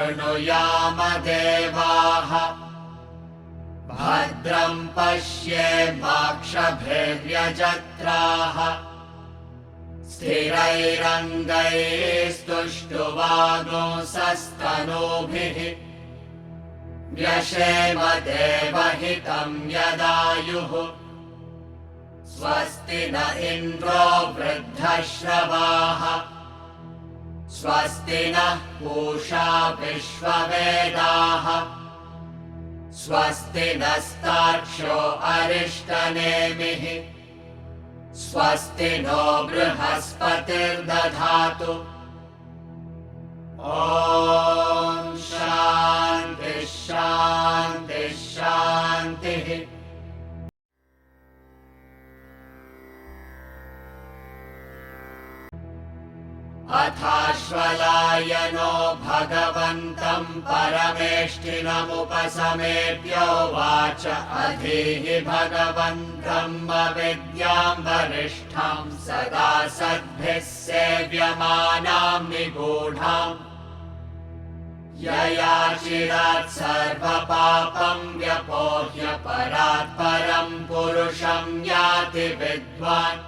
शृणुयाम देवाः भद्रं पश्येमाक्षभिर्यजत्राः स्थिरैरङ्गैस्तुष्टुवागुंसस्तनूभिः व्यशेम देवहितं यदायुः स्वस्ति न इन्द्रो वृद्धश्रवाः स्वस्ति नः पूषा विश्ववेदाः स्वस्ति नस्तार्क्ष्यो अरिष्टनेमिः स्वस्ति नो बृहस्पतिर्दधातु। ॐ शान्ति शान्ति शान्तिः। अथाश्वलायनो भगवन्तं परमेष्ठिनमुपसमेत्योवाच अधीहि भगवन् ब्रह्मविद्यां वरिष्ठां सदा सद्भिः सेव्यमानां निगूढाम् यया चिरात् सर्वपापं व्यपोह्य परात् परं पुरुषं याति विद्वान्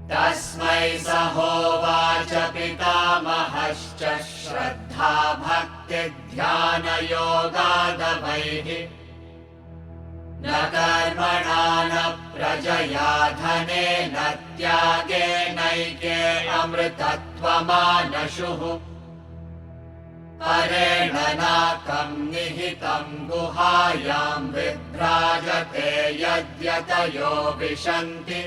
तस्मै स होवाच पितामहश्च श्रद्धा भक्तिध्यानयोगादवैः न कर्मणा न प्रजया धनेन त्यागेनैके अमृतत्वमानशुः परेण नाकं निहितं गुहायां विभ्राजते यद्यतयो विशन्ति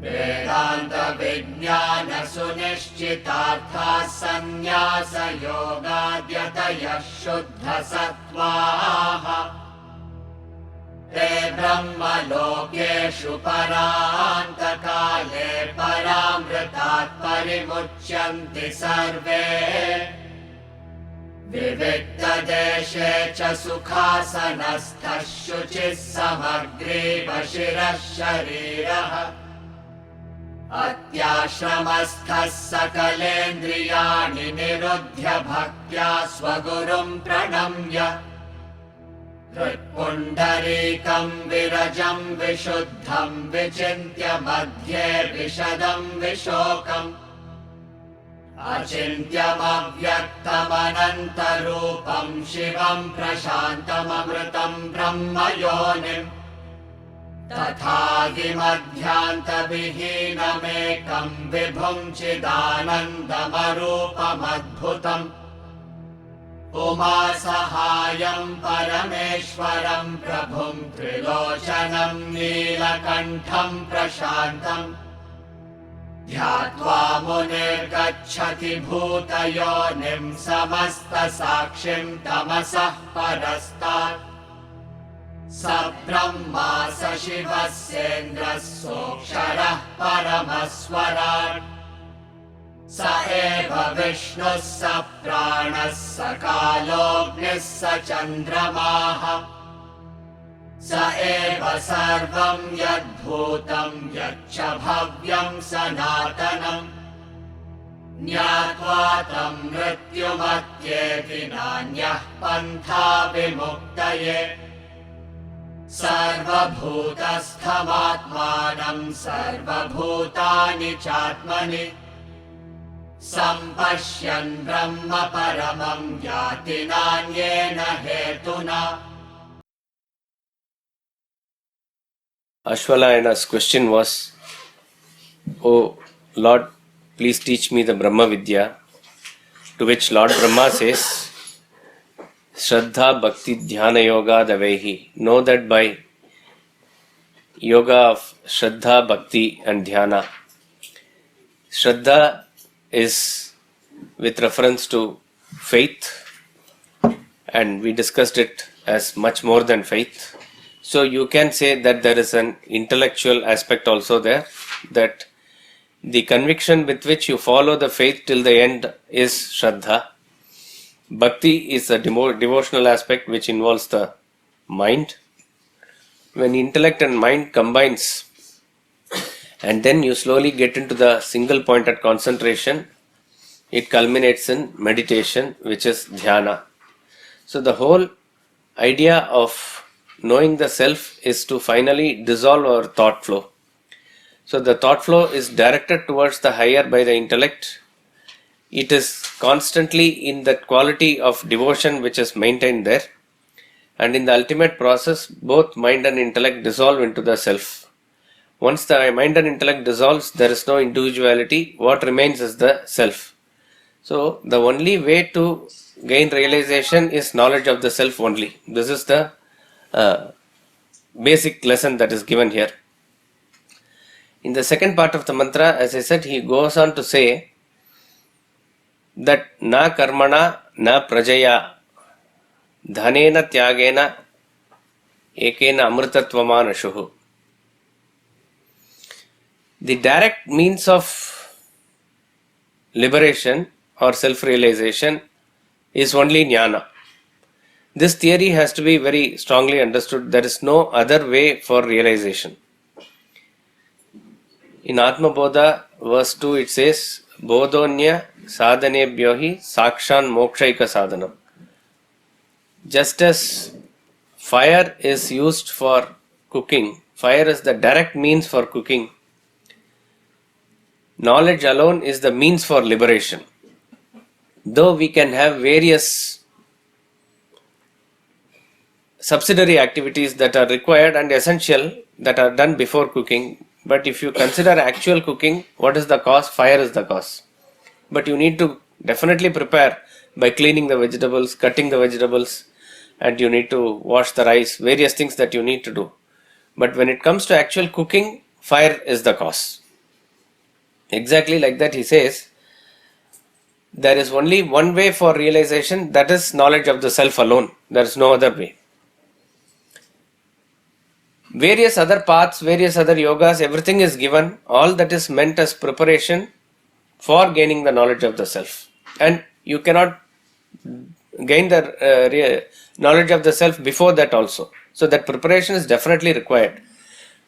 वेदान्तविज्ञानसुनिश्चितार्थाः सन्न्यासयोगाद्यतयः शुद्धसत्त्वाः ते ब्रह्मलोकेषु परान्तकाले परामृतात् परिमुच्यन्ति सर्वे विविक्तदेशे च सुखासनस्थः शुचिः समग्रीव शिरः शरीरः अत्याश्रमस्थः सकलेन्द्रियाणि निरुध्य भक्त्या स्वगुरुं प्रणम्य हृत्पुण्डरीकं विरजं विशुद्धं विचिन्त्य मध्ये विशदं विशोकम् अचिन्त्यमव्यक्तमनन्तरूपं शिवं प्रशान्तममृतं ब्रह्मयोनिम् तथादिमध्यान्तविहीनमेकं विभुं चिदानन्दमरूपमद्भुतम् उमासहायं परमेश्वरं प्रभुं त्रिलोचनं नीलकण्ठं प्रशान्तम् ध्यात्वा मुनिर्गच्छति भूतयोनिं समस्तसाक्षिं तमसः परस्तात् स ब्रह्मा स शिवस्येन्द्रः सोऽक्षरः परमस्वराट् स एव विष्णुः स प्राणः स कालोऽग्निः स चन्द्रमाः स एव सर्वं यद्भूतं यच्च भव्यं सनातनम् ज्ञात्वा तं मृत्युमत्येति नान्यः पन्था विमुक्तये सर्वभूतस्थमात्मानं सर्वभूतानि चात्मनि सम्पश्यन् ब्रह्म परमं याति नान्येन हेतुना। Ashwalayana's question was, "O Lord, please teach me the Brahma Vidya." To which Lord Brahma says, Shraddha Bhakti Dhyana Yoga Davehi. Know that by yoga of Shraddha, Bhakti and Dhyana. Shraddha is with reference to faith, and we discussed it as much more than faith. So you can say that there is an intellectual aspect also there, that the conviction with which you follow the faith till the end is Shraddha. Bhakti is a devotional aspect which involves the mind. When intellect and mind combines, and then you slowly get into the single pointed concentration, it culminates in meditation, which is dhyana. So the whole idea of knowing the self is to finally dissolve our thought flow. So the thought flow is directed towards the higher by the intellect. It is constantly in that quality of devotion which is maintained there. And in the ultimate process, both mind and intellect dissolve into the self. Once the mind and intellect dissolves, there is no individuality. What remains is the self. So the only way to gain realization is knowledge of the self only. This is the basic lesson that is given here. In the second part of the mantra, as I said, he goes on to say that na karmana na prajaya dhanena tyagena ekena amritatvamanshuhu. The direct means of liberation or self-realization is only jnana. This theory has to be very strongly understood. There is no other way for realization. In Atma Bodha, verse 2, it says, Bodhonya sadhanebhyohi sakshan mokshaika sadhanam. Just as fire is used for cooking, fire is the direct means for cooking, knowledge alone is the means for liberation. Though we can have various subsidiary activities that are required and essential that are done before cooking, but if you consider actual cooking, what is the cause? Fire is the cause. But you need to definitely prepare by cleaning the vegetables, cutting the vegetables, and you need to wash the rice, various things that you need to do. But when it comes to actual cooking, fire is the cause. Exactly like that, he says, there is only one way for realization, that is knowledge of the self alone. There is no other way. Various other paths, various other yogas, everything is given. All that is meant as preparation for gaining the knowledge of the self. And you cannot gain the knowledge of the self before that also. So that preparation is definitely required.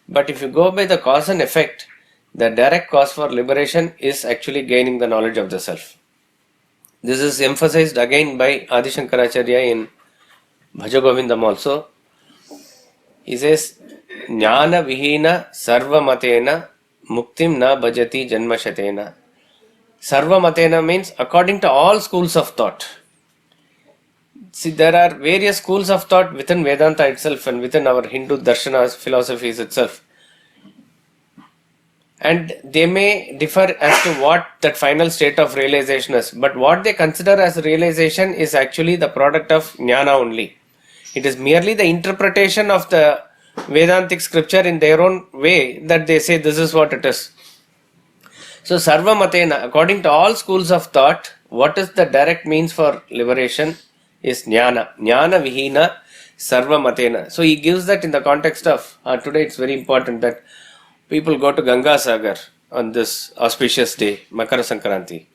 But if you go by the cause and effect, the direct cause for liberation is actually gaining the knowledge of the self. This is emphasized again by Adi Shankaracharya in Bhaja Govindam also. He says, Jnana vihina sarva matena muktim na bhajati janmashatena. Sarva matena means according to all schools of thought. See, there are various schools of thought within Vedanta itself and within our Hindu darshanas, philosophies itself. And they may differ as to what that final state of realization is. But what they consider as realization is actually the product of jnana only. It is merely the interpretation of the Vedantic scripture in their own way that they say this is what it is. So sarva matena, according to all schools of thought, what is the direct means for liberation is jnana. Jnana vihina sarva matena. So he gives that in the context of, today it's very important that people go to Ganga Sagar on this auspicious day, Makara Sankranti.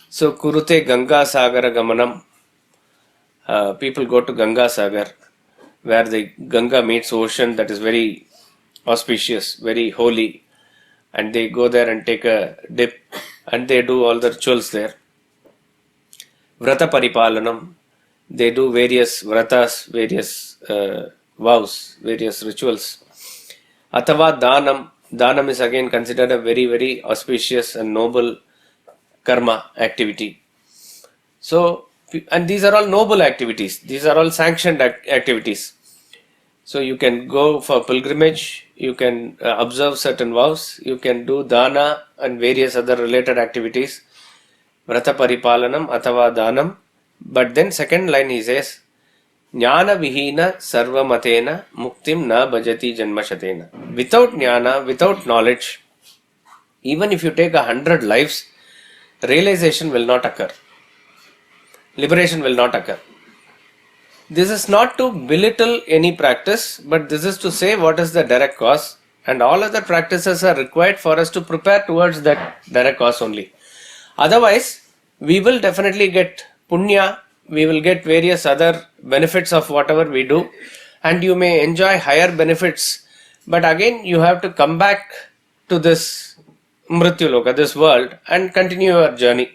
So kurute Ganga Sagara Gamanam. People go to Ganga Sagar, where the Ganga meets ocean, that is very auspicious, very holy, and they go there and take a dip and they do all the rituals there. Vrata Paripalanam, they do various vratas, various vows, various rituals. Athava Danam, Danam is again considered a very, very auspicious and noble karma activity. So, and these are all noble activities, these are all sanctioned activities. So you can go for pilgrimage, you can observe certain vows, you can do dana and various other related activities. Vrata Paripalanam, Athava Danam. But then second line he says, Jnana vihina sarva matena muktim na bhajati janmashatena. Without jnana, without knowledge, even if you take 100 lives, realization will not occur. Liberation will not occur. This is not to belittle any practice, but this is to say what is the direct cause, and all other practices are required for us to prepare towards that direct cause only. Otherwise, we will definitely get punya, we will get various other benefits of whatever we do, and you may enjoy higher benefits, but again you have to come back to this Mrityu Loka, this world, and continue your journey.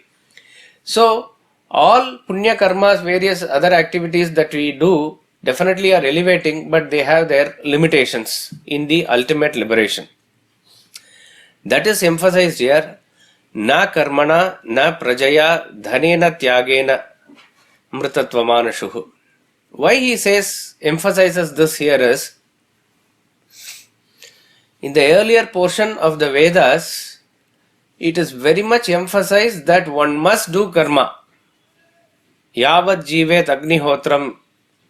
So, all punya karmas, various other activities that we do definitely are elevating, but they have their limitations in the ultimate liberation. That is emphasized here. Na karmana, na prajaya, dhanena tyagena, mritatvamanshuhu. Why he says, emphasizes this here is, in the earlier portion of the Vedas, it is very much emphasized that one must do karma. Yavat jivet agnihotram,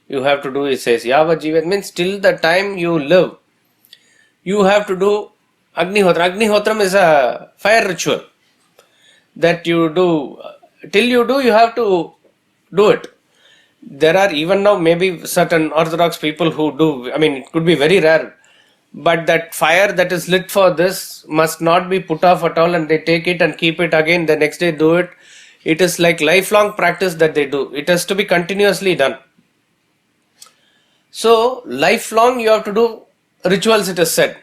you have to do, it says. Yavat jivet means till the time you live, you have to do agnihotra. Agnihotram is a fire ritual that you do. Till you do, you have to do it. There are even now maybe certain orthodox people who do, I mean, it could be very rare, but that fire that is lit for this must not be put off at all, and they take it and keep it again, the next day do it. It is like lifelong practice that they do. It has to be continuously done. So, lifelong you have to do rituals, it is said.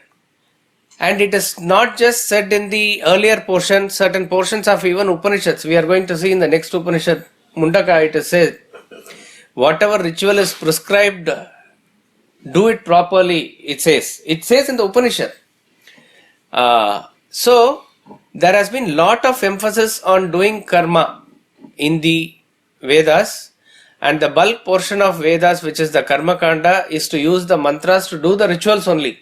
And it is not just said in the earlier portion, certain portions of even Upanishads. We are going to see in the next Upanishad, Mundaka, it is said, whatever ritual is prescribed, do it properly, it says. It says in the Upanishad. So, there has been lot of emphasis on doing karma in the Vedas, and the bulk portion of Vedas, which is the Karma Kanda, is to use the mantras to do the rituals only.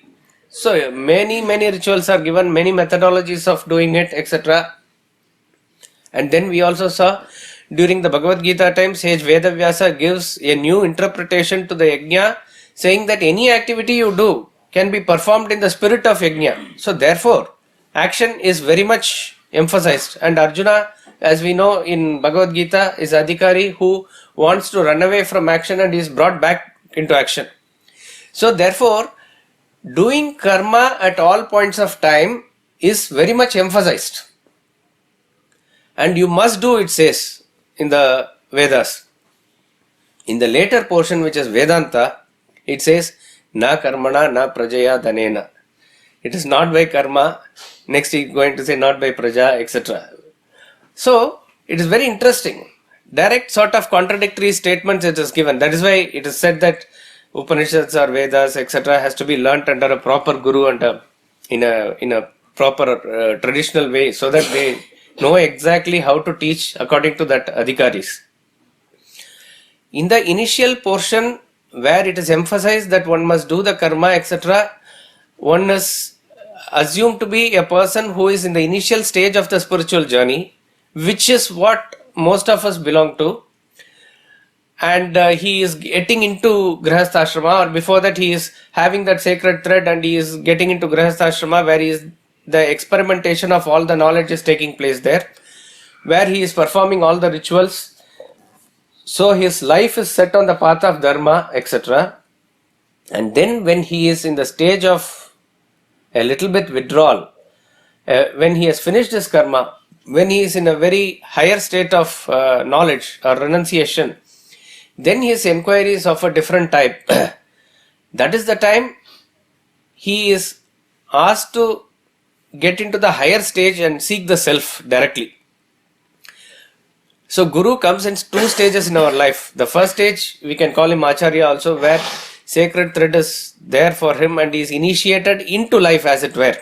So, many rituals are given, many methodologies of doing it, etc. And then we also saw during the Bhagavad Gita time, Sage Vedavyasa gives a new interpretation to the Yajna, saying that any activity you do can be performed in the spirit of Yajna. So therefore, action is very much emphasized. And Arjuna, as we know in Bhagavad Gita, is Adhikari who wants to run away from action and is brought back into action. So therefore, doing karma at all points of time is very much emphasized. And you must do, it says in the Vedas. In the later portion, which is Vedanta, it says, na karmana, na prajaya, dhanena. It is not by karma. Next he is going to say not by praja, etc. So, it is very interesting. Direct sort of contradictory statements it is given. That is why it is said that Upanishads or Vedas, etc. has to be learnt under a proper guru and in a proper traditional way, so that they know exactly how to teach according to that adhikaris. In the initial portion where it is emphasized that one must do the karma, etc., one is assumed to be a person who is in the initial stage of the spiritual journey, which is what most of us belong to, and he is getting into Grihastha or before that he is having that sacred thread and he is getting into Grihastha where he is, the experimentation of all the knowledge is taking place there, where he is performing all the rituals. So his life is set on the path of dharma, etc. And then when he is in the stage of a little bit withdrawal, when he has finished his karma, when he is in a very higher state of knowledge or renunciation, then his inquiry is of a different type. That is the time he is asked to get into the higher stage and seek the self directly. So Guru comes in two stages in our life. The first stage, we can call him Acharya also, where sacred thread is there for him and he is initiated into life, as it were,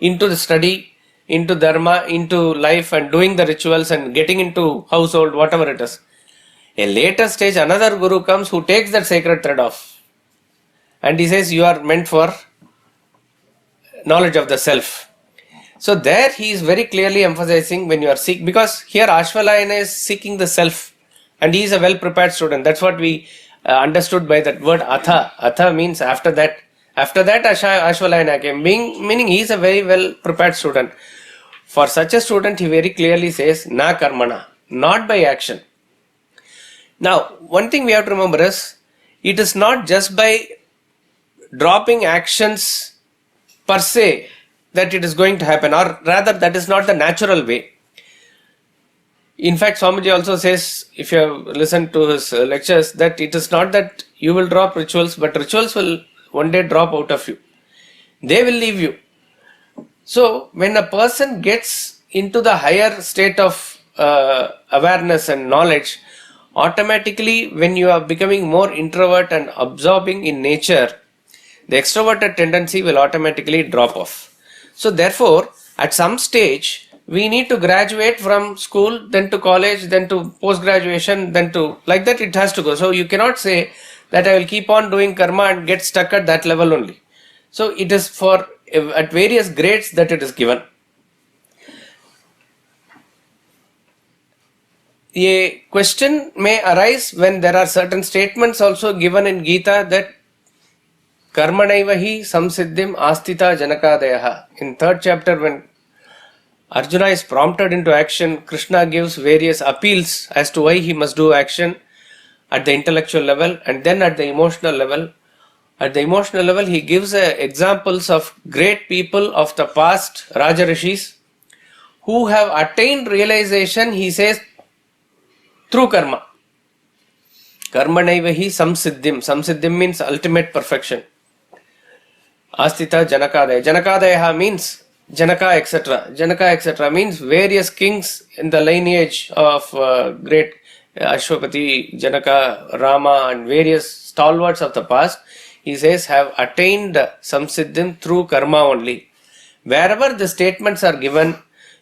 into the study, into dharma, into life and doing the rituals and getting into household, whatever it is. A later stage, another Guru comes who takes that sacred thread off and he says, you are meant for knowledge of the self. So there he is very clearly emphasizing when you are seeking, because here Ashvalayana is seeking the self and he is a well prepared student. That's what we understood by that word Atha. Atha means after that. After that Ashvalayana came, meaning he is a very well prepared student. For such a student he very clearly says, na karmana, not by action. Now one thing we have to remember is, it is not just by dropping actions per se that it is going to happen, or rather that is not the natural way. In fact, Swamiji also says, if you have listened to his lectures, that it is not that you will drop rituals, but rituals will one day drop out of you. They will leave you. So, when a person gets into the higher state of awareness and knowledge, automatically when you are becoming more introvert and absorbing in nature, the extroverted tendency will automatically drop off. So therefore, at some stage, we need to graduate from school, then to college, then to post-graduation, then to, like that it has to go. So you cannot say that I will keep on doing karma and get stuck at that level only. So it is for, at various grades that it is given. A question may arise when there are certain statements also given in Gita that Karmanaiva hi samsiddhim astita janakadayaha. In 3rd chapter, when Arjuna is prompted into action, Krishna gives various appeals as to why he must do action at the intellectual level and then at the emotional level. At the emotional level, he gives examples of great people of the past, Raja Rishis, who have attained realization, he says, through karma. Karmanaiva hi samsiddhim. Samsiddhim means ultimate perfection. Astita Janakadaya. Janakadaya means Janaka etc. Janaka etc. means various kings in the lineage of great Ashwapati, Janaka, Rama and various stalwarts of the past. He says have attained samsiddhim through karma only. Wherever the statements are given,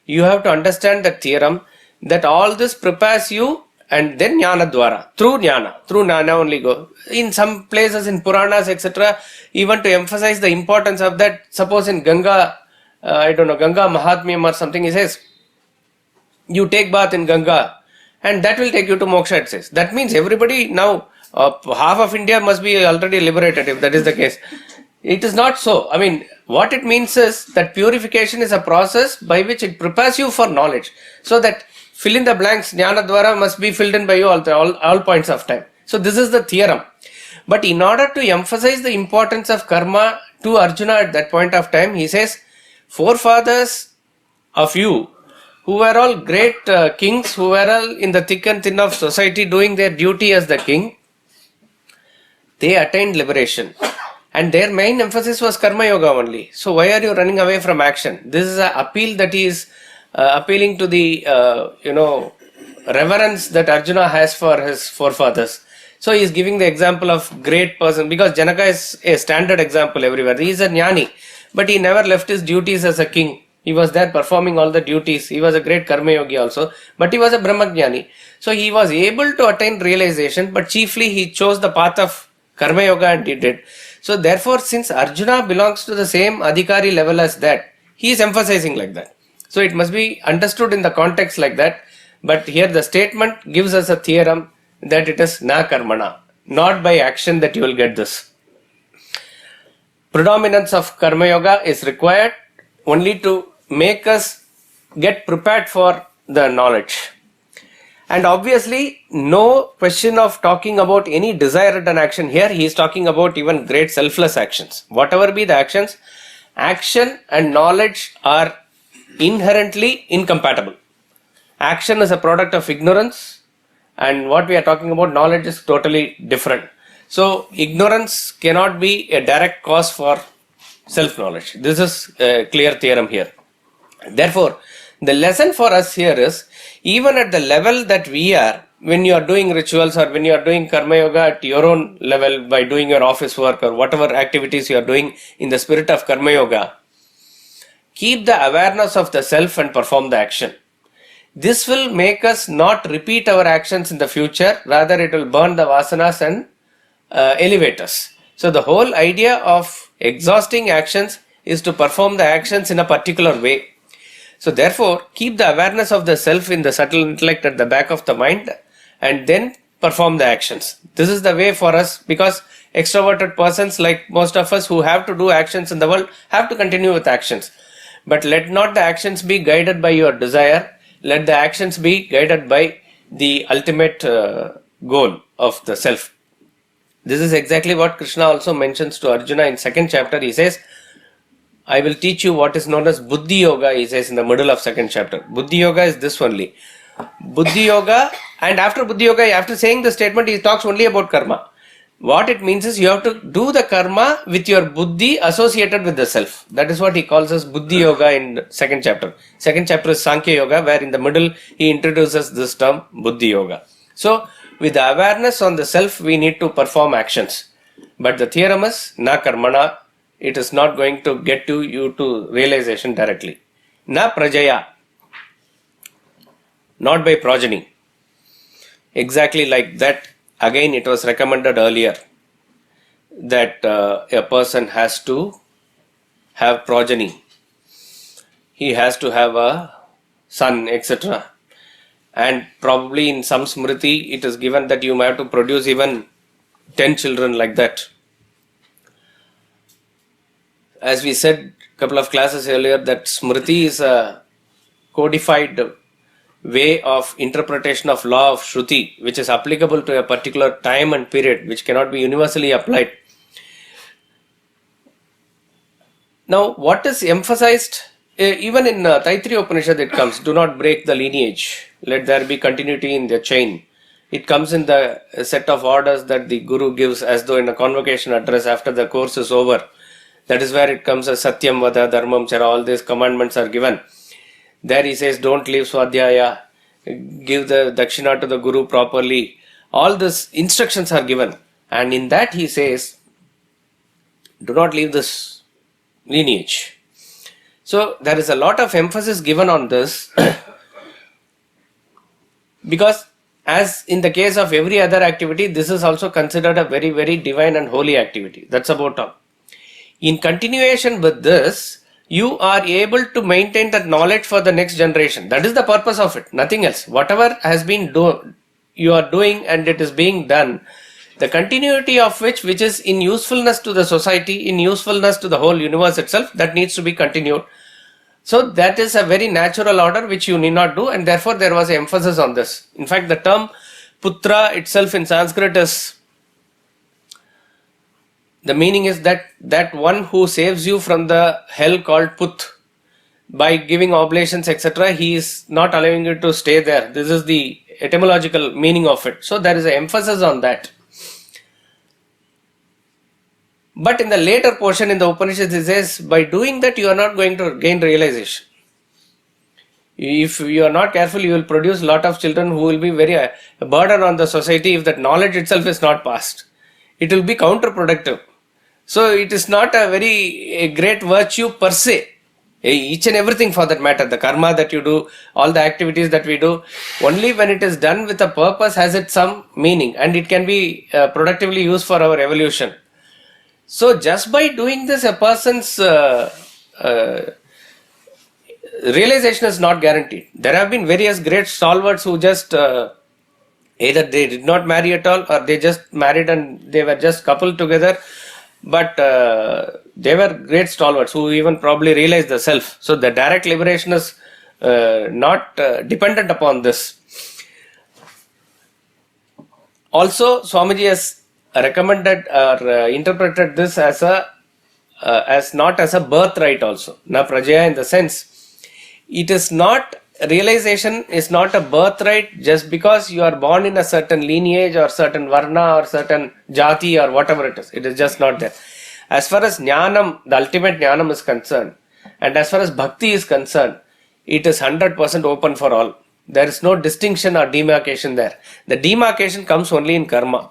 you have to understand the theorem that all this prepares you and then jnana dwara, through jnana only go. In some places in Puranas etc., even to emphasize the importance of that, suppose in Ganga, Ganga Mahatmyam or something, he says, you take bath in Ganga and that will take you to moksha, it says. That means everybody now, half of India must be already liberated if that is the case. It is not so. I mean, what it means is that purification is a process by which it prepares you for knowledge. So that fill in the blanks, jnana dwara must be filled in by you all points of time. So this is the theorem. But in order to emphasize the importance of karma to Arjuna at that point of time, he says, forefathers of you, who were all great kings, who were all in the thick and thin of society doing their duty as the king, they attained liberation. And their main emphasis was karma yoga only. So why are you running away from action? This is an appeal that he is appealing to the, reverence that Arjuna has for his forefathers. So he is giving the example of great person, because Janaka is a standard example everywhere. He is a jnani, but he never left his duties as a king. He was there performing all the duties. He was a great karma yogi also, but he was a brahmajnani. So he was able to attain realization, but chiefly he chose the path of karma yoga and he did. So therefore, since Arjuna belongs to the same adhikari level as that, he is emphasizing like that. So it must be understood in the context like that. But here the statement gives us a theorem that it is na karmana, not by action that you will get this. Predominance of karma yoga is required only to make us get prepared for the knowledge. And obviously, no question of talking about any desire-ridden action here. He is talking about even great selfless actions. Whatever be the actions, action and knowledge are inherently incompatible. Action is a product of ignorance, and what we are talking about, knowledge, is totally different. So, ignorance cannot be a direct cause for self-knowledge. This is a clear theorem here. Therefore, the lesson for us here is, even at the level that we are, when you are doing rituals or when you are doing karma yoga at your own level by doing your office work or whatever activities you are doing in the spirit of karma yoga, keep the awareness of the self and perform the action. This will make us not repeat our actions in the future, rather it will burn the vasanas and elevate us. So the whole idea of exhausting actions is to perform the actions in a particular way. So therefore, keep the awareness of the self in the subtle intellect at the back of the mind and then perform the actions. This is the way for us, because extroverted persons like most of us who have to do actions in the world have to continue with actions. But let not the actions be guided by your desire. Let the actions be guided by the ultimate goal of the self. This is exactly what Krishna also mentions to Arjuna in 2nd chapter. He says, I will teach you what is known as Buddhi Yoga, he says in the middle of 2nd chapter. Buddhi Yoga is this only. Buddhi Yoga, and after Buddhi Yoga, after saying the statement, he talks only about karma. What it means is you have to do the karma with your buddhi associated with the self. That is what he calls as buddhi yoga in second chapter. Second chapter is Sankhya yoga, where in the middle he introduces this term buddhi yoga. So with the awareness on the self, we need to perform actions. But the theorem is na karmana. It is not going to get you to realization directly. Na prajaya. Not by progeny. Exactly like that. Again, it was recommended earlier that a person has to have progeny. He has to have a son, etc. And probably in some smriti, it is given that you have to produce even 10 children like that. As we said a couple of classes earlier, that smriti is a codified way of interpretation of law of Shruti, which is applicable to a particular time and period, which cannot be universally applied. Now, what is emphasized, even in Taittiriya Upanishad it comes, do not break the lineage, let there be continuity in the chain. It comes in the set of orders that the Guru gives as though in a convocation address after the course is over. That is where it comes as Satyam, Vada, Dharmam, Chara, all these commandments are given. There he says, don't leave Swadhyaya, give the Dakshina to the Guru properly. All these instructions are given. And in that he says, do not leave this lineage. So there is a lot of emphasis given on this because as in the case of every other activity, this is also considered a very, very divine and holy activity. That's about all. In continuation with this, you are able to maintain that knowledge for the next generation. That is the purpose of it, nothing else. Whatever has been you are doing and it is being done, the continuity of which is in usefulness to the society, in usefulness to the whole universe itself, that needs to be continued. So that is a very natural order which you need not do, and therefore there was an emphasis on this. In fact, the term putra itself in Sanskrit is, the meaning is that one who saves you from the hell called Put. By giving oblations, etc., he is not allowing you to stay there. This is the etymological meaning of it. So there is an emphasis on that. But in the later portion in the Upanishad, it says, by doing that you are not going to gain realization. If you are not careful, you will produce a lot of children who will be very a burden on the society if that knowledge itself is not passed. It will be counterproductive. So it is not a great virtue per se. Each and everything for that matter, the karma that you do, all the activities that we do, only when it is done with a purpose has it some meaning, and it can be productively used for our evolution. So just by doing this, a person's realization is not guaranteed. There have been various great stalwarts who just either they did not marry at all, or they just married and they were just coupled together. But they were great stalwarts who even probably realized the self. So the direct liberation is not dependent upon this. Also, Swamiji has recommended or interpreted this as not as a birthright also. Na prajaya, in the sense, it is not, realization is not a birthright just because you are born in a certain lineage or certain varna or certain jati or whatever it is. It is just not there. As far as jnanam, the ultimate jnanam is concerned, and as far as bhakti is concerned, it is 100% open for all. There is no distinction or demarcation there. The demarcation comes only in karma.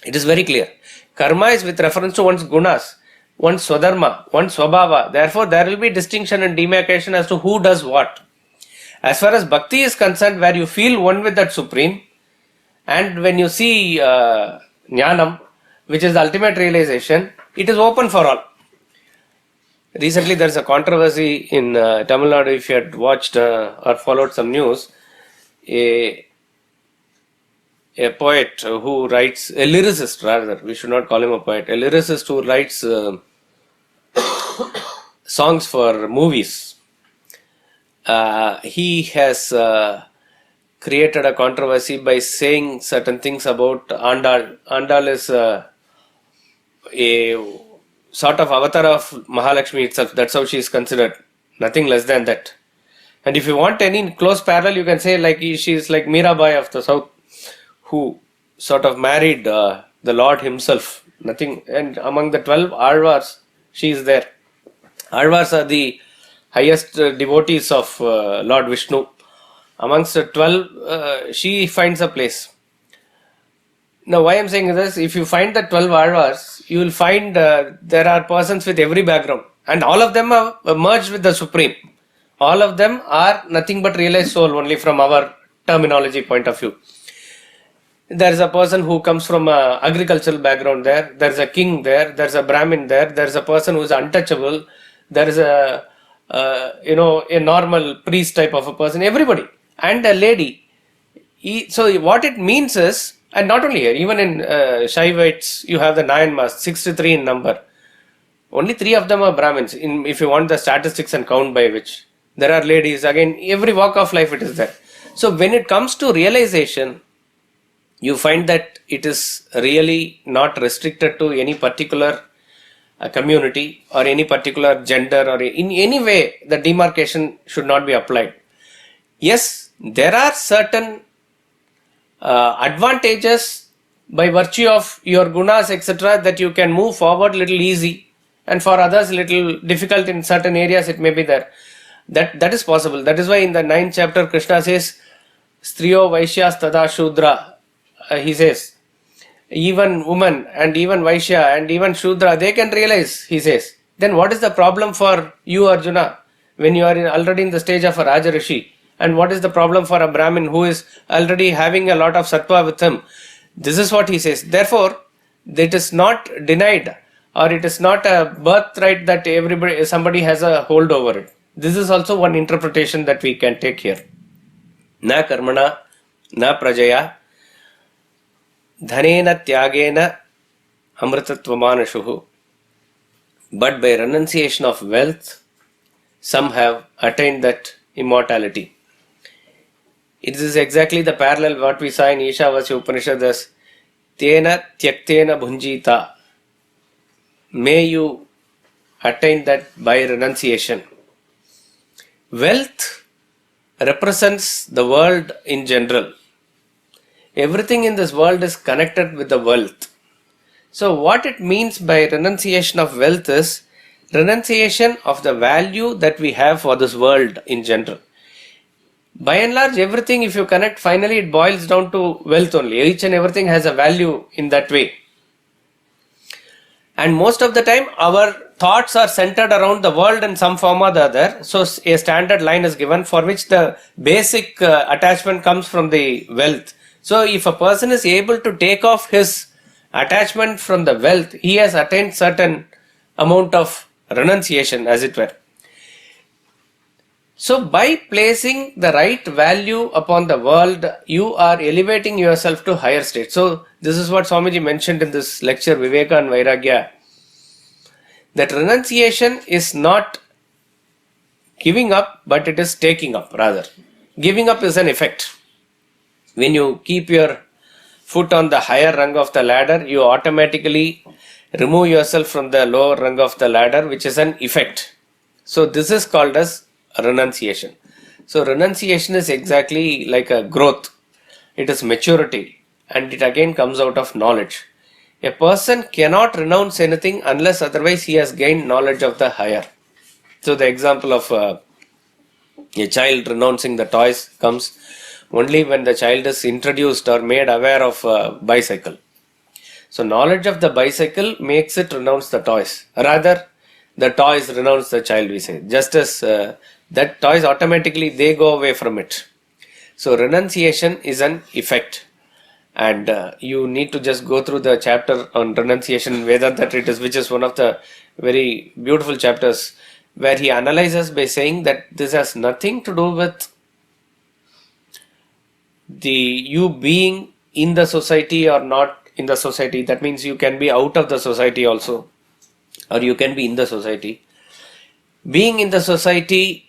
It is very clear. Karma is with reference to one's gunas, one's swadharma, one's swabhava. Therefore, there will be distinction and demarcation as to who does what. As far as bhakti is concerned, where you feel one with that supreme, and when you see jnanam, which is the ultimate realization, it is open for all. Recently, there is a controversy in Tamil Nadu. If you had watched or followed some news, a poet who writes, a lyricist rather, we should not call him a poet, a lyricist who writes songs for movies. He has created a controversy by saying certain things about Andal. Andal is a sort of avatar of Mahalakshmi itself. That's how she is considered. Nothing less than that. And if you want any close parallel, you can say like she is like Mirabai of the south, who sort of married the Lord himself. Nothing. And among the 12 Alvars, she is there. Alvars are the highest devotees of Lord Vishnu. Amongst the 12, she finds a place. Now, why I am saying this, if you find the 12 Alvars, you will find there are persons with every background, and all of them are merged with the Supreme. All of them are nothing but realized soul, only from our terminology point of view. There is a person who comes from a agricultural background there. There is a king there. There is a Brahmin there. There is a person who is untouchable. There is a a normal priest type of a person. Everybody and a lady. So what it means is, and not only here, even in Shaivites, you have the 9 masks, 63 in number. Only 3 of them are Brahmins. If you want the statistics and count by which, there are ladies. Again, every walk of life it is there. So when it comes to realization, you find that it is really not restricted to any particular community or any particular gender, or in any way the demarcation should not be applied. Yes, there are certain advantages by virtue of your gunas, etc., that you can move forward little easy, and for others little difficult in certain areas it may be there. That is possible. That is why in the 9th chapter Krishna says, Striyo Vaishyas Tada Shudra. He says, even woman and even Vaishya and even Shudra, they can realize, he says. Then what is the problem for you, Arjuna, when you are already in the stage of a Raja Rishi? And what is the problem for a Brahmin who is already having a lot of sattva with him? This is what he says. Therefore, it is not denied, or it is not a birthright that somebody has a hold over it. This is also one interpretation that we can take here. Na karmana, na prajaya, dhanena tyagena amritatvamanshuhu. But by renunciation of wealth, some have attained that immortality. It is exactly the parallel what we saw in Ishavasya Upanishad as Tena Tyaktena Bhunjita. May you attain that by renunciation. Wealth represents the world in general. Everything in this world is connected with the wealth. So what it means by renunciation of wealth is renunciation of the value that we have for this world in general. By and large, everything, if you connect, finally it boils down to wealth only. Each and everything has a value in that way. And most of the time, our thoughts are centered around the world in some form or the other. So a standard line is given for which the basic attachment comes from the wealth. So if a person is able to take off his attachment from the wealth, he has attained certain amount of renunciation, as it were. So by placing the right value upon the world, you are elevating yourself to higher state. So this is what Swamiji mentioned in this lecture, Viveka and Vairagya, that renunciation is not giving up, but it is taking up rather. Giving up is an effect. When you keep your foot on the higher rung of the ladder, you automatically remove yourself from the lower rung of the ladder, which is an effect. So this is called as renunciation. So renunciation is exactly like a growth. It is maturity, and it again comes out of knowledge. A person cannot renounce anything unless otherwise he has gained knowledge of the higher. So the example of a child renouncing the toys comes only when the child is introduced or made aware of a bicycle. So knowledge of the bicycle makes it renounce the toys. Rather, the toys renounce the child, we say. Just as that toys automatically they go away from it. So renunciation is an effect. And you need to just go through the chapter on renunciation in Vedanta treatise, which is one of the very beautiful chapters, where he analyzes by saying that this has nothing to do with you being in the society or not in the society. That means you can be out of the society also, or you can be in the society. Being in the society,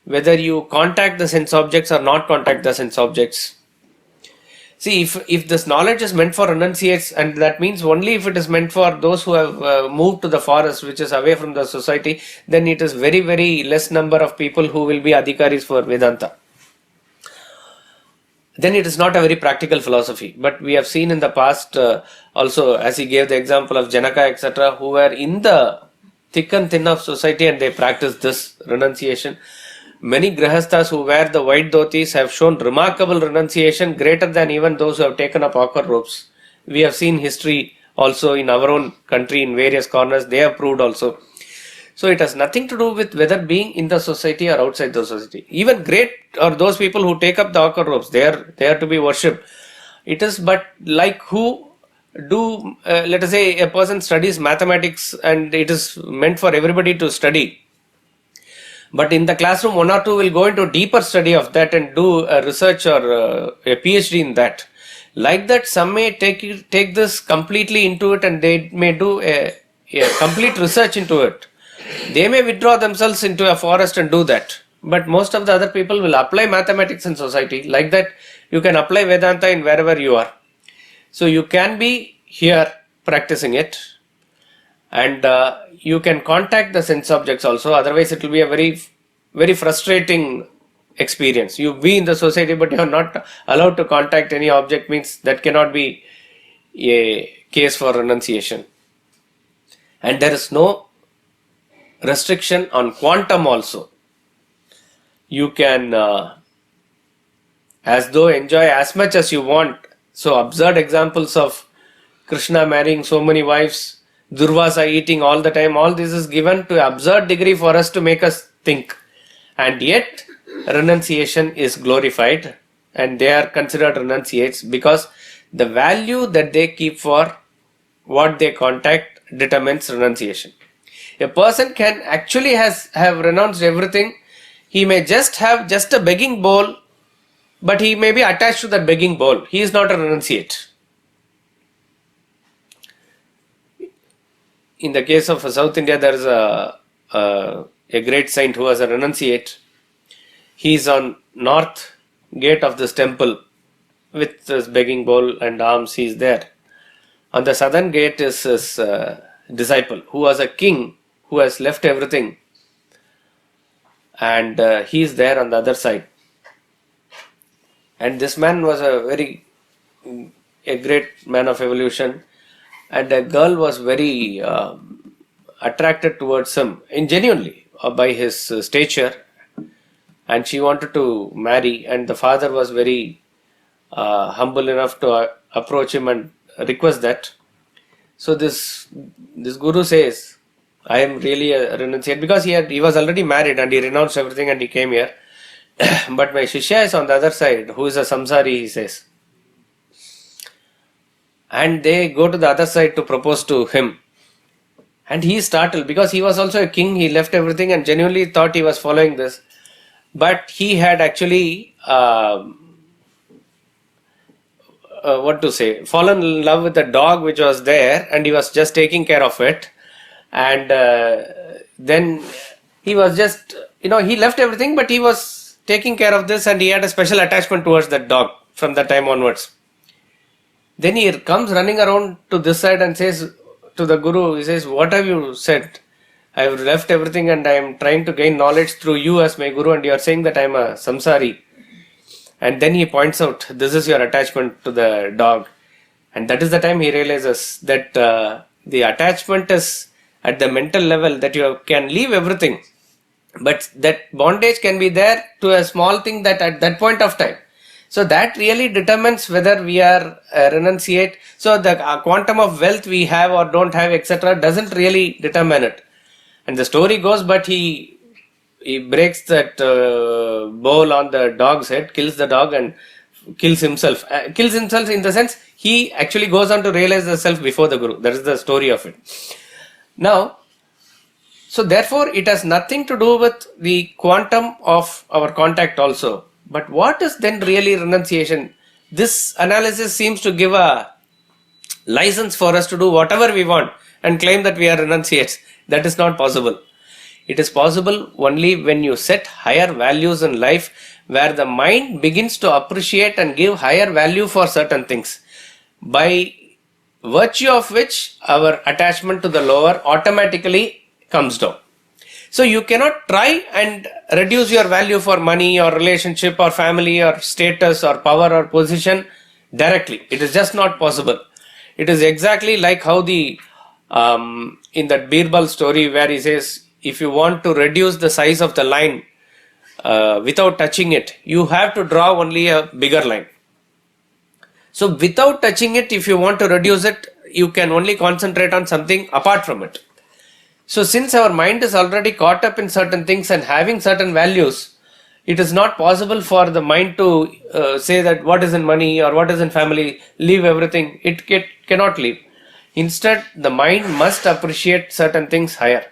whether you contact the sense objects or not contact the sense objects. See, if this knowledge is meant for renunciates, and that means only if it is meant for those who have moved to the forest, which is away from the society, then it is very, very less number of people who will be adhikaris for Vedanta. then it is not a very practical philosophy. But we have seen in the past also, as he gave the example of Janaka, etc., who were in the thick and thin of society and they practiced this renunciation. Many grahasthas who wear the white dhotis have shown remarkable renunciation, greater than even those who have taken up ochre robes. We have seen history also in our own country in various corners, they have proved also. So it has nothing to do with whether being in the society or outside the society. Even great or those people who take up the ochre robes, they are to be worshipped. It is but like who do, let us say a person studies mathematics and it is meant for everybody to study. But in the classroom, one or two will go into deeper study of that and do a research or a PhD in that. Like that, some may take this completely into it and they may do a complete research into it. They may withdraw themselves into a forest and do that. But most of the other people will apply mathematics in society. Like that, you can apply Vedanta in wherever you are. So you can be here practicing it. And you can contact the sense objects also. Otherwise, it will be a very, very frustrating experience. You be in the society, but you are not allowed to contact any object, means that cannot be a case for renunciation. And there is no restriction on quantum also. You can as though enjoy as much as you want. So absurd examples of Krishna marrying so many wives, Durvasa eating all the time, all this is given to an absurd degree for us to make us think. And yet renunciation is glorified and they are considered renunciates because the value that they keep for what they contact determines renunciation. A person can actually have renounced everything. He may just have just a begging bowl, but he may be attached to that begging bowl. He is not a renunciate. In the case of South India, there is a great saint who was a renunciate. He is on north gate of this temple with his begging bowl and arms. He is there. On the southern gate is his disciple, who was a king who has left everything, and he is there on the other side. And this man was a great man of evolution, and a girl was very attracted towards him, genuinely, by his stature, and she wanted to marry, and the father was very humble enough to approach him and request that. So this guru says, I am really a renunciate, because he was already married and he renounced everything and he came here. But my Shishya is on the other side, who is a samsari, he says. And they go to the other side to propose to him. And he is startled because he was also a king, he left everything and genuinely thought he was following this. But he had actually, fallen in love with a dog which was there and he was just taking care of it. And then he was just, he left everything, but he was taking care of this and he had a special attachment towards that dog from that time onwards. Then he comes running around to this side and says to the guru, he says, what have you said? I have left everything and I am trying to gain knowledge through you as my guru, and you are saying that I am a samsari. And then he points out, this is your attachment to the dog. And that is the time he realizes that the attachment is at the mental level, that you can leave everything. But that bondage can be there to a small thing that at that point of time. So that really determines whether we are renunciate. So the quantum of wealth we have or don't have, etc., doesn't really determine it. And the story goes, but he breaks that bowl on the dog's head, kills the dog and kills himself. Kills himself in the sense, he actually goes on to realize the self before the guru. That is the story of it. Now, so therefore it has nothing to do with the quantum of our contact also. But what is then really renunciation? This analysis seems to give a license for us to do whatever we want and claim that we are renunciates. That is not possible. It is possible only when you set higher values in life, where the mind begins to appreciate and give higher value for certain things, by virtue of which our attachment to the lower automatically comes down. So you cannot try and reduce your value for money or relationship or family or status or power or position directly. It is just not possible. It is exactly like how the in that Birbal story where he says, if you want to reduce the size of the line without touching it, you have to draw only a bigger line. So without touching it, if you want to reduce it, you can only concentrate on something apart from it. So since our mind is already caught up in certain things and having certain values, it is not possible for the mind to say that what is in money or what is in family, leave everything. It cannot leave. Instead, the mind must appreciate certain things higher.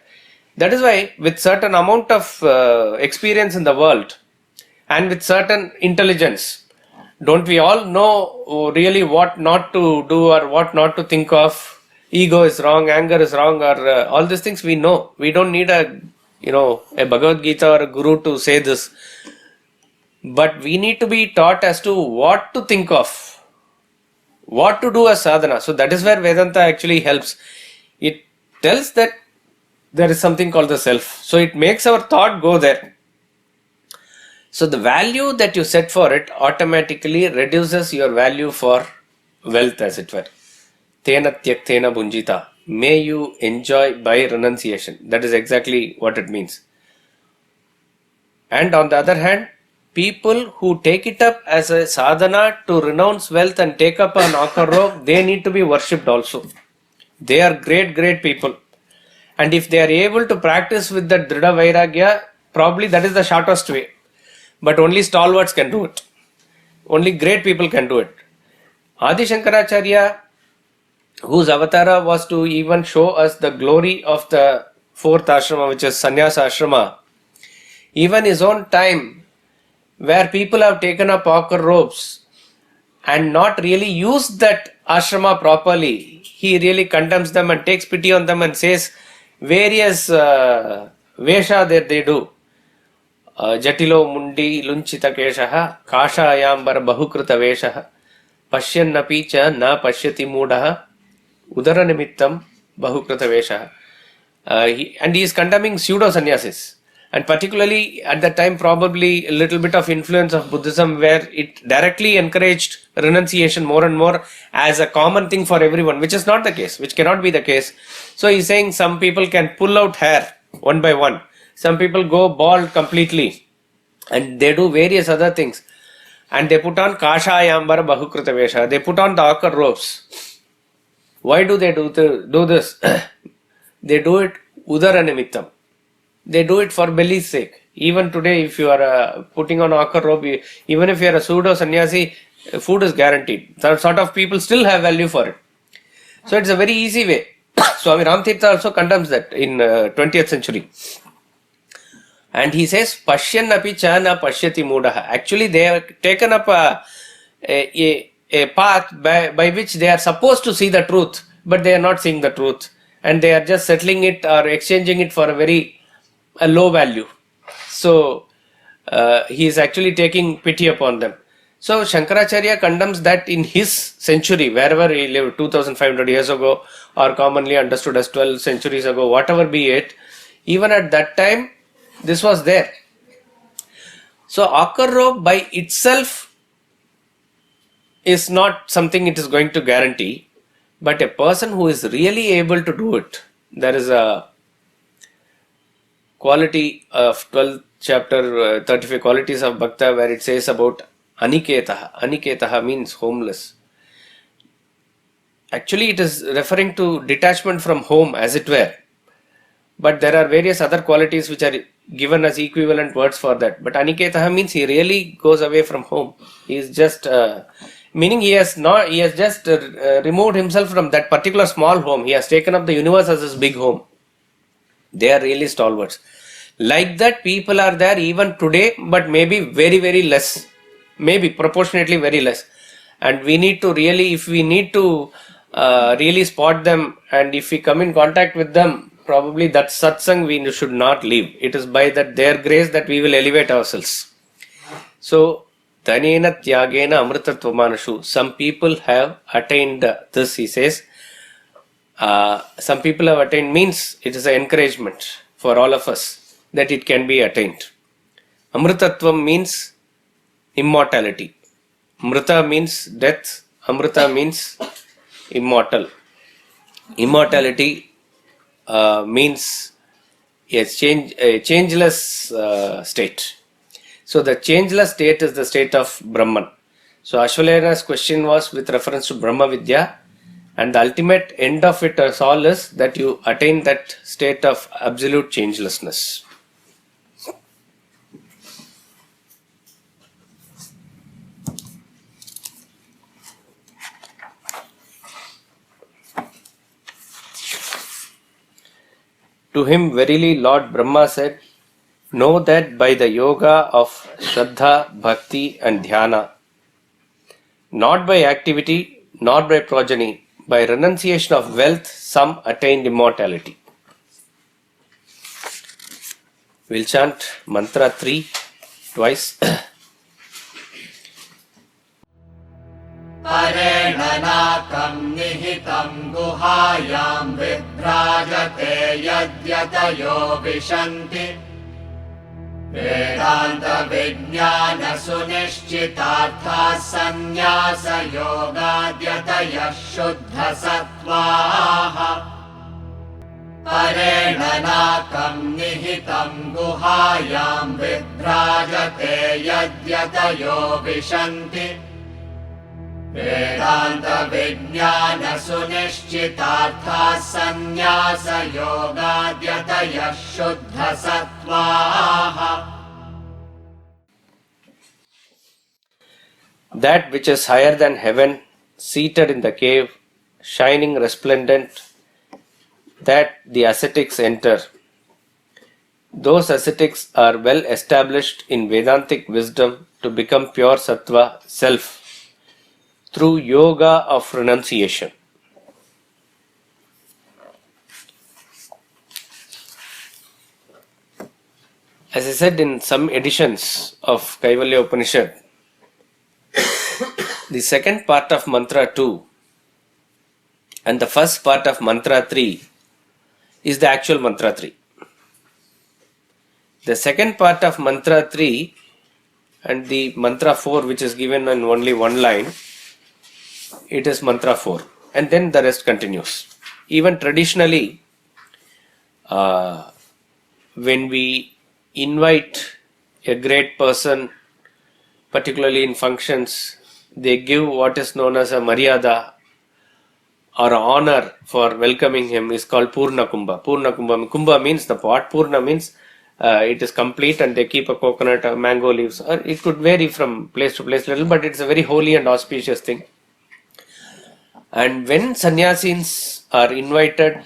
That is why with certain amount of experience in the world and with certain intelligence, don't we all know really what not to do or what not to think of? Ego is wrong, anger is wrong, or all these things we know. We don't need a Bhagavad Gita or a guru to say this. But we need to be taught as to what to think of, what to do as sadhana. So that is where Vedanta actually helps. It tells that there is something called the self. So it makes our thought go there. So the value that you set for it automatically reduces your value for wealth, as it were. Tena tyaktena bunjita. May you enjoy by renunciation. That is exactly what it means. And on the other hand, people who take it up as a sadhana to renounce wealth and take up an akarro, they need to be worshipped also. They are great, great people. And if they are able to practice with the Dhrida Vairagya, probably that is the shortest way. But only stalwarts can do it. Only great people can do it. Adi Shankaracharya, whose avatara was to even show us the glory of the fourth ashrama, which is Sannyasa Ashrama, even his own time, where people have taken up ochre robes and not really used that ashrama properly, he really condemns them and takes pity on them and says various vesha that they do. Jatilo mundi lunchita keshaha kashayambar bahukruta veshaha pashyannapi cha na pashyati moodaha udara nimittam bahukruta veshaha. And he is condemning pseudo sannyasis. And particularly at that time, probably a little bit of influence of Buddhism, where it directly encouraged renunciation more and more as a common thing for everyone, which is not the case, which cannot be the case. So he's saying some people can pull out hair one by one. Some people go bald completely. And they do various other things. And they put on kashayambara bahukruta vesha. They put on the ochre robes. Why do they do this? They do it udara nimittam. They do it for belly's sake. Even today, if you are putting on ochre robe, even if you are a pseudo sannyasi, food is guaranteed. That sort of people still have value for it. So it's a very easy way. Swami Ramtirtha also condemns that in 20th century. And he says, Pashyannapi cha na pashyati moodaha. Actually, they have taken up a path by which they are supposed to see the truth, but they are not seeing the truth. And they are just settling it or exchanging it for a low value. So he is actually taking pity upon them. So Shankaracharya condemns that in his century, wherever he lived 2500 years ago, or commonly understood as 12 centuries ago, whatever be it, even at that time, this was there. So ochre robe by itself is not something it is going to guarantee, but a person who is really able to do it, there is a quality of 12th chapter 35 qualities of Bhakta where it says about Aniketaha. Aniketaha means homeless. Actually it is referring to detachment from home, as it were. But there are various other qualities which are given as equivalent words for that. But Aniketaha means he really goes away from home. He is just meaning he has just removed himself from that particular small home. He has taken up the universe as his big home. They are really stalwarts. Like that, people are there even today, but maybe very, very less. Maybe proportionately very less. And we need to really, if we need to really spot them, and if we come in contact with them, probably that satsang we should not leave. It is by that their grace that we will elevate ourselves. So, Dhanena Tyagena Amritattvamanashu. Some people have attained this, he says. Some people have attained means it is an encouragement for all of us. that it can be attained. Amritatvam means immortality. Mrita means death. Amrita means immortal. Immortality means a changeless state. So the changeless state is the state of Brahman. So Ashwalya's question was with reference to Brahma Vidya, and the ultimate end of it all is that you attain that state of absolute changelessness. To him, verily, Lord Brahma said, know that by the yoga of Shraddha, Bhakti and Dhyana, not by activity, nor by progeny, by renunciation of wealth, some attained immortality. We'll chant mantra 3 twice. परेण नाकं निहितं गुहायां विभ्राजते यद्यतयो विशन्ति वेदान्तविज्ञानसुनिश्चितार्थाः सन्न्यासयोगाद्यतयः शुद्धसत्त्वाः परेण नाकं निहितं गुहायां विभ्राजते यद्यतयो विशन्ति वेदान्तविज्ञानसुनिश्चितार्थाः सन्न्यासयोगाद्यतयः शुद्धसत्त्वाः. That which is higher than heaven, seated in the cave, shining resplendent, that the ascetics enter. Those ascetics are well established in Vedantic wisdom to become pure sattva, self, through yoga of renunciation. As I said in some editions of Kaivalya Upanishad, the second part of mantra 2 and the first part of mantra 3 is the actual mantra 3. The second part of mantra 3 and the mantra 4, which is given in only one line, it is mantra 4, and then the rest continues. Even traditionally, when we invite a great person, particularly in functions, they give what is known as a maryada or honor for welcoming him is called Purna Kumbha. Purna Kumbha, Kumbha means the pot, Purna means it is complete, and they keep a coconut or mango leaves, or it could vary from place to place little, but it's a very holy and auspicious thing. And when sannyasins are invited,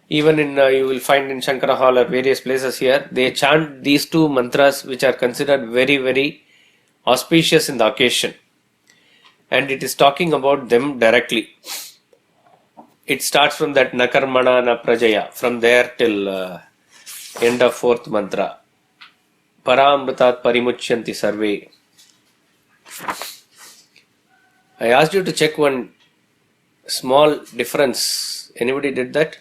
even in you will find in Shankara Hall or various places here, they chant these two mantras which are considered very, very auspicious in the occasion. And it is talking about them directly. It starts from that Nakarmana na Prajaya, from there till end of fourth mantra. Paramrutat parimuchyanti sarve. I asked you to check one small difference. Anybody did that?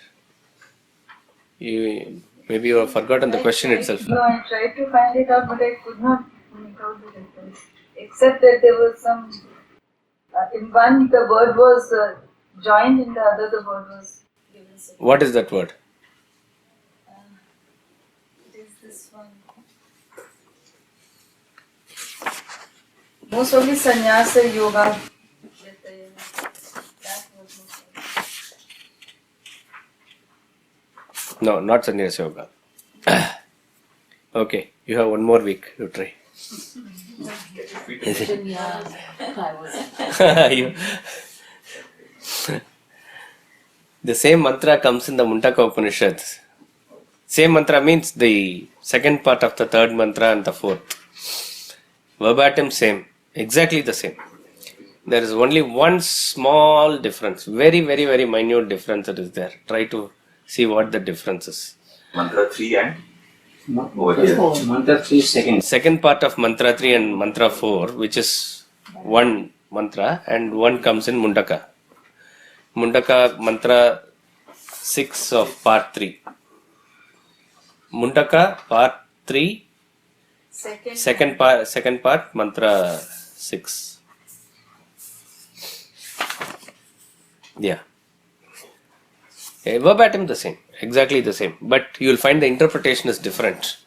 Maybe you have forgotten the question itself. No, I tried to find it out, but I could not make out the difference. Except that there was some. In one, the word was joined, in the other, the word was given. What is that word? It is this one. Most probably sannyasa yoga. No, not Sannyasa Yoga. Okay, you have one more week to try. The same mantra comes in the Mundaka Upanishad. Same mantra means the second part of the third mantra and the fourth. Verbatim same, exactly the same. There is only one small difference, very, very, very minute difference that is there. Try to see what the difference is. Mantra 3 and over here. Mantra 3 second. Second part of mantra 3 and mantra 4, which is one mantra, and one comes in Mundaka. Mundaka mantra 6 of part 3. Mundaka, part 3, second part, mantra 6. Yeah. Verbatim the same, exactly the same. But you will find the interpretation is different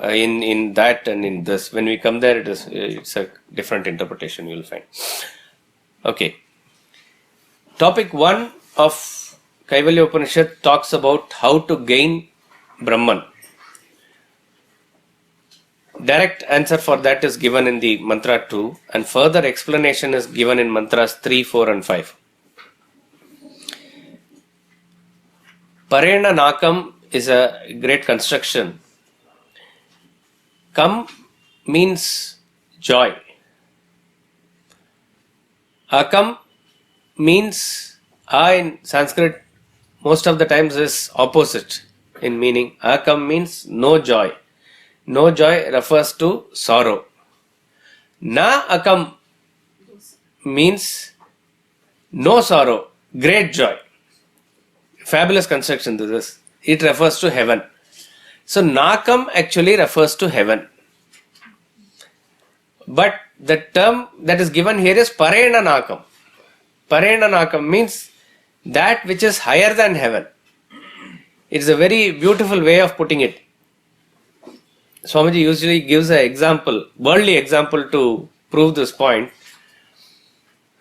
in that and in this. When we come there, it's a different interpretation you will find. Okay. Topic 1 of Kaivalya Upanishad talks about how to gain Brahman. Direct answer for that is given in the mantra 2, and further explanation is given in mantras 3, 4 and 5. Parena Nakam is a great construction. Kam means joy. Akam means in Sanskrit most of the times is opposite in meaning. Akam means no joy. No joy refers to sorrow. Na akam means no sorrow, great joy. Fabulous construction this is. It refers to heaven. So nakam actually refers to heaven. But the term that is given here is parena nakam. Parena nakam means that which is higher than heaven. It is a very beautiful way of putting it. Swamiji usually gives an example, worldly example to prove this point.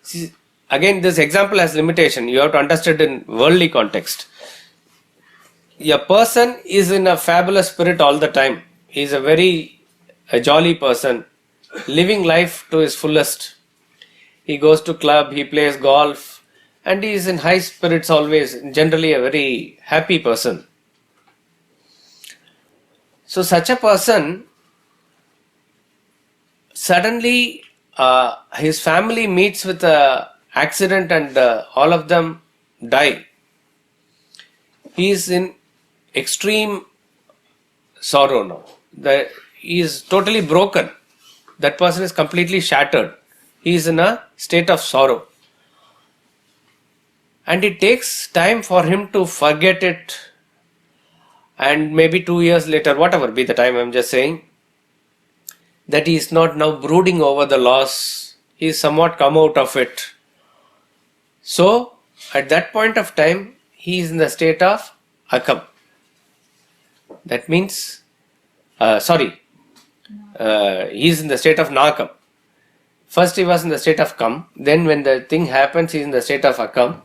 See, again, this example has limitation. You have to understand in worldly context. A person is in a fabulous spirit all the time. He is a jolly person, living life to his fullest. He goes to club, he plays golf, and he is in high spirits always. Generally a very happy person. So such a person, suddenly his family meets with an accident and all of them die. He is in extreme sorrow now. He is totally broken. That person is completely shattered. He is in a state of sorrow. And it takes time for him to forget it. And maybe 2 years later, whatever be the time, I'm just saying, that he is not now brooding over the loss. He is somewhat come out of it. So, at that point of time, he is in the state of akam. That means, he is in the state of nakam. First he was in the state of kam. Then when the thing happens, he is in the state of akam.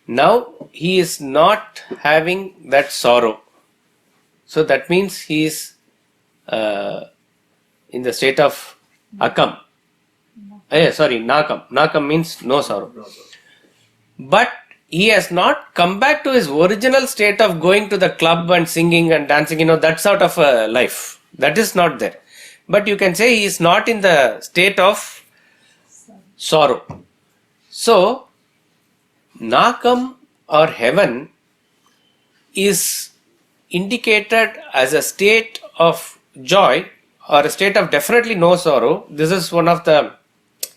Now, he is not having that sorrow. So that means he is in the state of akam. Nakam. Nakam means no sorrow. But he has not come back to his original state of going to the club and singing and dancing, that sort of a life. That is not there. But you can say he is not in the state of sorrow. So, Nakam or heaven is indicated as a state of joy or a state of definitely no sorrow. This is one of the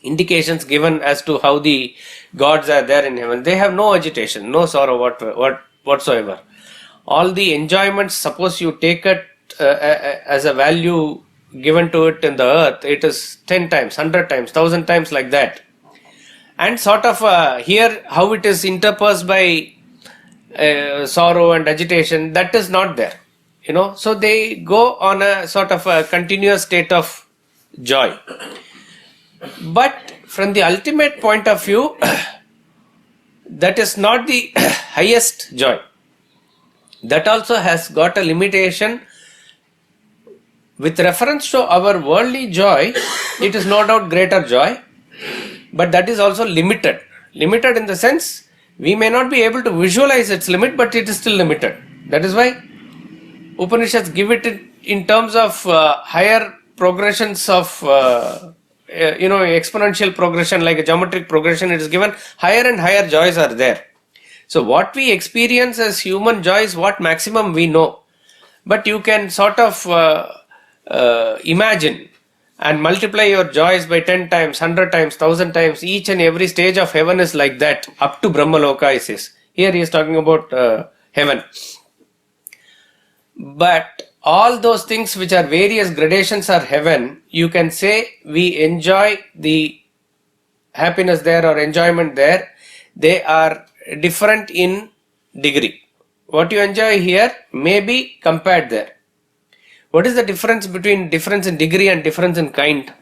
indications given as to how the gods are there in heaven. They have no agitation, no sorrow whatsoever. All the enjoyments, suppose you take it as a value given to it in the earth, it is 10 times, 100 times, 1000 times like that. And sort of here how it is interspersed by sorrow and agitation, that is not there. So they go on a sort of a continuous state of joy. But from the ultimate point of view, that is not the highest joy. That also has got a limitation. With reference to our worldly joy, it is no doubt greater joy, but that is also limited. Limited in the sense, we may not be able to visualize its limit, but it is still limited. That is why Upanishads give it in terms of higher progressions of, exponential progression, like a geometric progression. It is given higher and higher joys are there. So what we experience as human joy is what maximum we know. But you can sort of imagine and multiply your joys by 10 times, 100 times, 1000 times. Each and every stage of heaven is like that, up to Brahmaloka, he says. Here he is talking about heaven. But all those things which are various gradations are heaven, you can say we enjoy the happiness there or enjoyment there. They are different in degree. What you enjoy here may be compared there. What is the difference between difference in degree and difference in kind?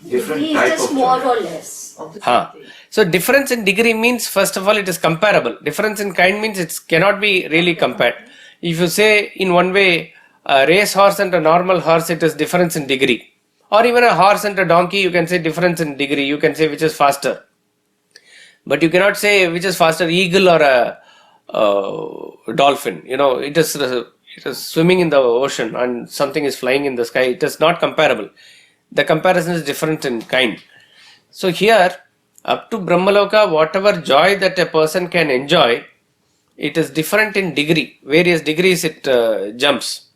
Different Degree type is just of more joy. or less. So difference in degree means, first of all, it is comparable. Difference in kind means it cannot be really compared. If you say in one way a race horse and a normal horse, it is difference in degree. Or even a horse and a donkey, you can say difference in degree. You can say which is faster. But you cannot say which is faster, eagle or a dolphin. It is swimming in the ocean and something is flying in the sky. It is not comparable. The comparison is different in kind. So here, up to Brahmaloka, whatever joy that a person can enjoy, it is different in degree. Various degrees it jumps.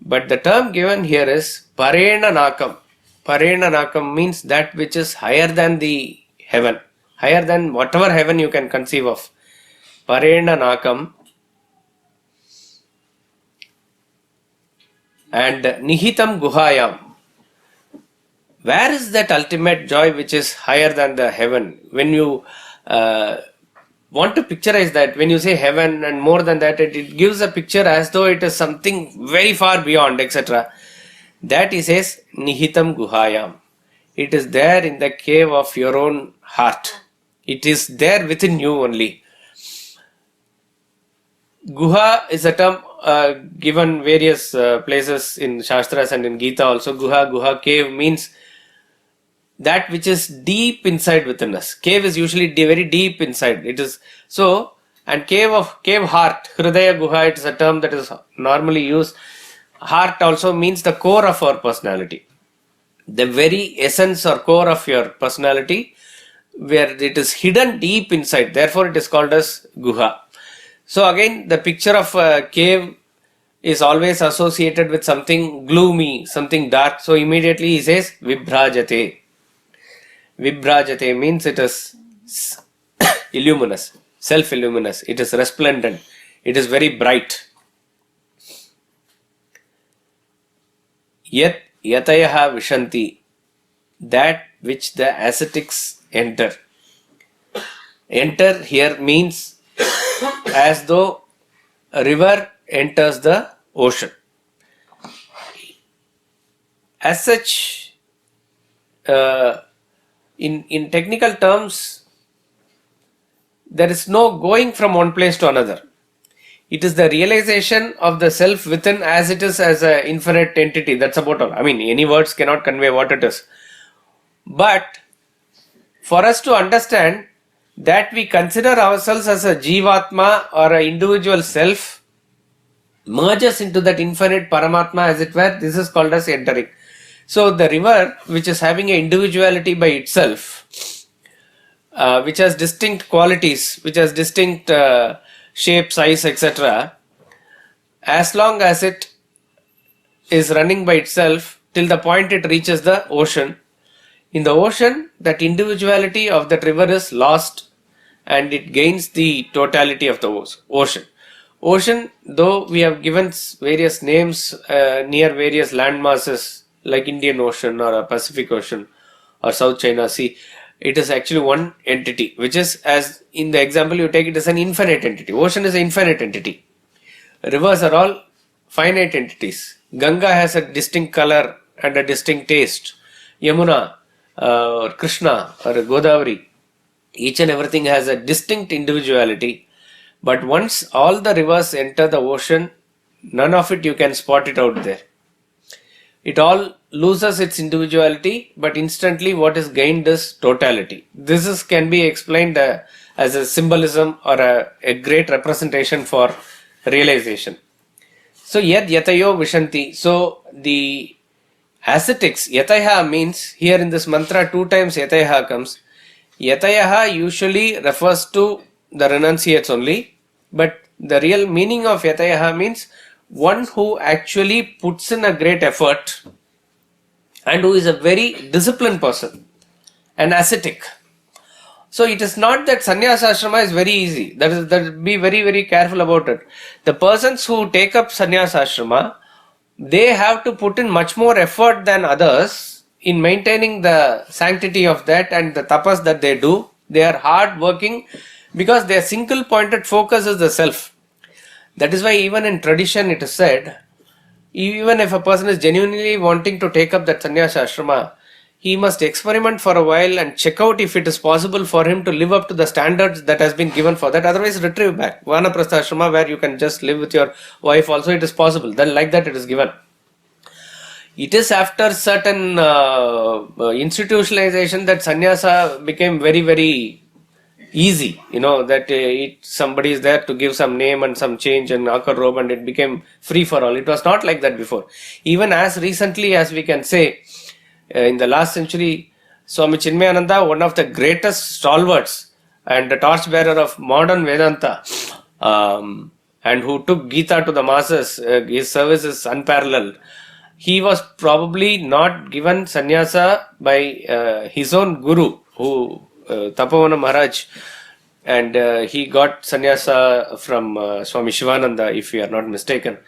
But the term given here is Parena Nakam. Parena Nakam means that which is higher than the heaven. Higher than whatever heaven you can conceive of. Parena Nakam. And Nihitam Guhayam. Where is that ultimate joy which is higher than the heaven? When you want to picturize that, when you say heaven and more than that, it gives a picture as though it is something very far beyond, etc. That he says, Nihitam Guhayam. It is there in the cave of your own heart. It is there within you only. Guha is a term given various places in Shastras and in Gita also. Guha, cave means that which is deep inside within us. Cave is usually very deep inside. It is so, and cave heart, Hridaya Guha, it is a term that is normally used. Heart also means the core of our personality. The very essence or core of your personality, where it is hidden deep inside. Therefore, it is called as Guha. So again, the picture of a cave is always associated with something gloomy, something dark. So immediately he says, Vibhrajate. Vibhrajate means it is illuminous, self-illuminous. It is resplendent. It is very bright. Yat yatayaha vishanti. That which the ascetics enter. Enter here means as though a river enters the ocean. As such, in technical terms, there is no going from one place to another. It is the realization of the self within as it is as an infinite entity. That's about all. I mean, any words cannot convey what it is. But for us to understand that we consider ourselves as a Jivatma or an individual self merges into that infinite Paramatma as it were, this is called as entering. So the river, which is having an individuality by itself, which has distinct qualities, which has distinct shape, size, etc., as long as it is running by itself till the point it reaches the ocean, in the ocean, that individuality of that river is lost and it gains the totality of the ocean. Ocean, though we have given various names near various land masses like Indian Ocean or a Pacific Ocean or South China Sea, it is actually one entity, which is, as in the example you take, it is an infinite entity. Ocean is an infinite entity. Rivers are all finite entities. Ganga has a distinct color and a distinct taste. Yamuna, or Krishna or Godavari, each and everything has a distinct individuality. But once all the rivers enter the ocean, none of it you can spot it out there. It all loses its individuality, but instantly what is gained is totality. This can be explained as a symbolism or a great representation for realization. So yad yatayo vishanti. So the ascetics, yatayaha means, here in this mantra 2 times yatayaha comes. Yatayaha usually refers to the renunciates only, but the real meaning of yatayaha means one who actually puts in a great effort and who is a very disciplined person, an ascetic. So it is not that sannyasa ashrama is very easy. That be very, very careful about it. The persons who take up sannyasa ashrama, they have to put in much more effort than others in maintaining the sanctity of that and the tapas that they do. They are hard working because their single pointed focus is the self. That is why even in tradition it is said, even if a person is genuinely wanting to take up that sannyasa ashrama, he must experiment for a while and check out if it is possible for him to live up to the standards that has been given for that. Otherwise, retrieve back. Vanaprastha ashrama, where you can just live with your wife, also it is possible. Then, like that, it is given. It is after certain institutionalization that sannyasa became very, very easy. That somebody is there to give some name and some change and akar robe, and it became free for all. It was not like that before. Even as recently as we can say, in the last century, Swami Chinmayananda, one of the greatest stalwarts and the torchbearer of modern Vedanta, and who took Gita to the masses, his service is unparalleled. He was probably not given sannyasa by his own guru, who Tapavana Maharaj, and he got sannyasa from Swami Shivananda, if we are not mistaken.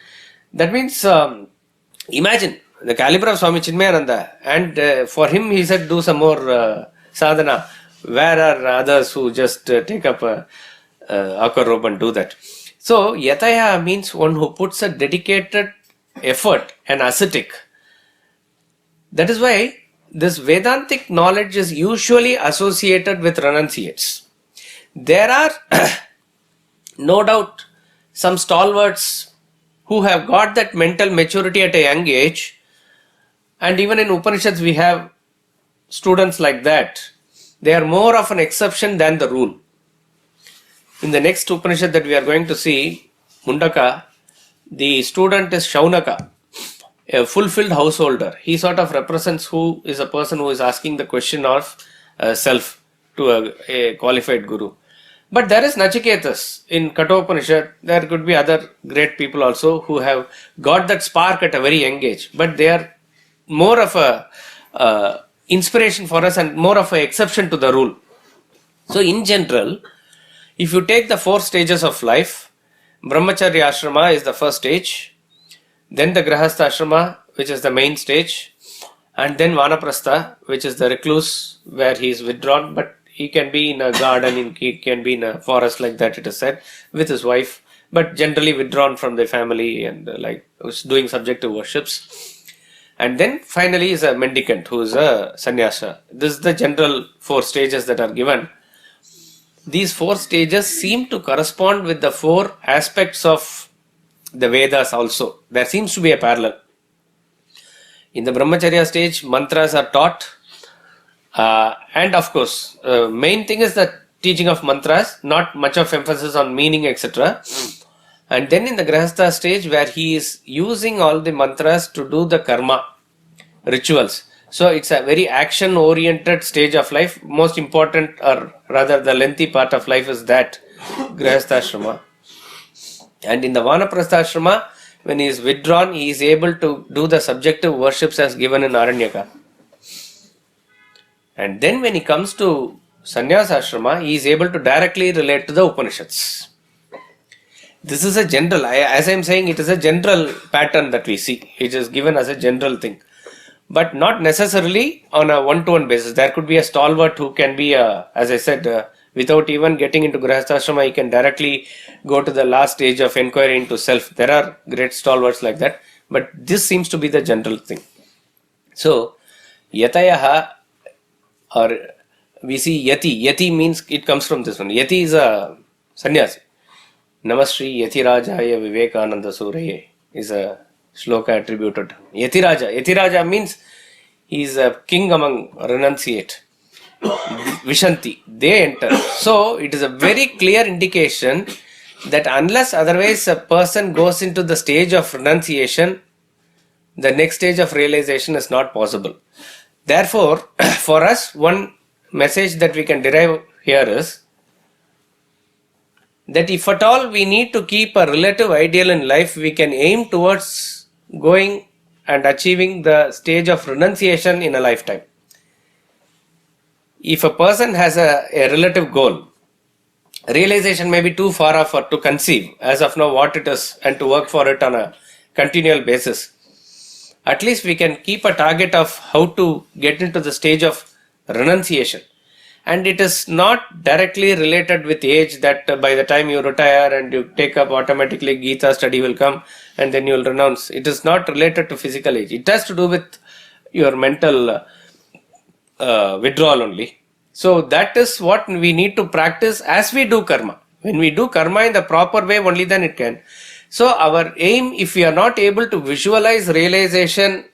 That means, imagine the caliber of Swami Chinmayananda, and for him he said, do some more sadhana. Where are others who just take up a akar robe and do that? So, yataya means one who puts a dedicated effort and ascetic. That is why this Vedantic knowledge is usually associated with renunciates. There are no doubt some stalwarts who have got that mental maturity at a young age, and even in Upanishads we have students like that. They are more of an exception than the rule. In the next Upanishad that we are going to see, Mundaka, the student is Shaunaka, a fulfilled householder. He sort of represents who is a person who is asking the question of self to a qualified guru. But there is Nachiketas in Kathopanishad. There could be other great people also who have got that spark at a very young age. But they are more of a inspiration for us and more of an exception to the rule. So in general, if you take the 4 stages of life, Brahmacharya ashrama is the first stage, then the Grahastha ashrama, which is the main stage, and then Vanaprastha, which is the recluse where he is withdrawn, but he can be in a garden, he can be in a forest, like that it is said, with his wife, but generally withdrawn from the family and doing subjective worships. And then finally is a mendicant who is a sannyasa. This is the general 4 stages that are given. These 4 stages seem to correspond with the 4 aspects of the Vedas also. There seems to be a parallel. In the Brahmacharya stage, mantras are taught, and of course, main thing is the teaching of mantras, not much of emphasis on meaning, etc. And then in the Grahastha stage, where he is using all the mantras to do the karma, rituals. So it's a very action-oriented stage of life. Most important, or rather the lengthy part of life, is that Grahastha ashrama. And in the Vanaprastha ashrama, when he is withdrawn, he is able to do the subjective worships as given in Aranyaka. And then when he comes to Sannyasa ashrama, he is able to directly relate to the Upanishads. This is a general, as I am saying, it is a general pattern that we see. It is given as a general thing. But not necessarily on a one-to-one basis. There could be a stalwart who can be, as I said, without even getting into Grahastha ashrama, he can directly go to the last stage of inquiry into self. There are great stalwarts like that. But this seems to be the general thing. So, yatayaha, or we see yati. Yati means, it comes from this one. Yati is a sannyasi. Namashri Yatirajaya Vivekananda Suraye is a shloka attributed. Yatiraja means he is a king among renunciate. Vishanti, they enter. So it is a very clear indication that unless otherwise a person goes into the stage of renunciation, the next stage of realization is not possible. Therefore, for us, one message that we can derive here is that if at all we need to keep a relative ideal in life, we can aim towards going and achieving the stage of renunciation in a lifetime. if a person has a relative goal, realization may be too far off or to conceive as of now what it is and to work for it on a continual basis. At least we can keep a target of how to get into the stage of renunciation. And it is not directly related with age that by the time you retire and you take up automatically Gita study will come and then you will renounce. It is not related to physical age. It has to do with your mental withdrawal only. So that is what we need to practice as we do karma. When we do karma in the proper way, only then it can. So our aim, if we are not able to visualize realization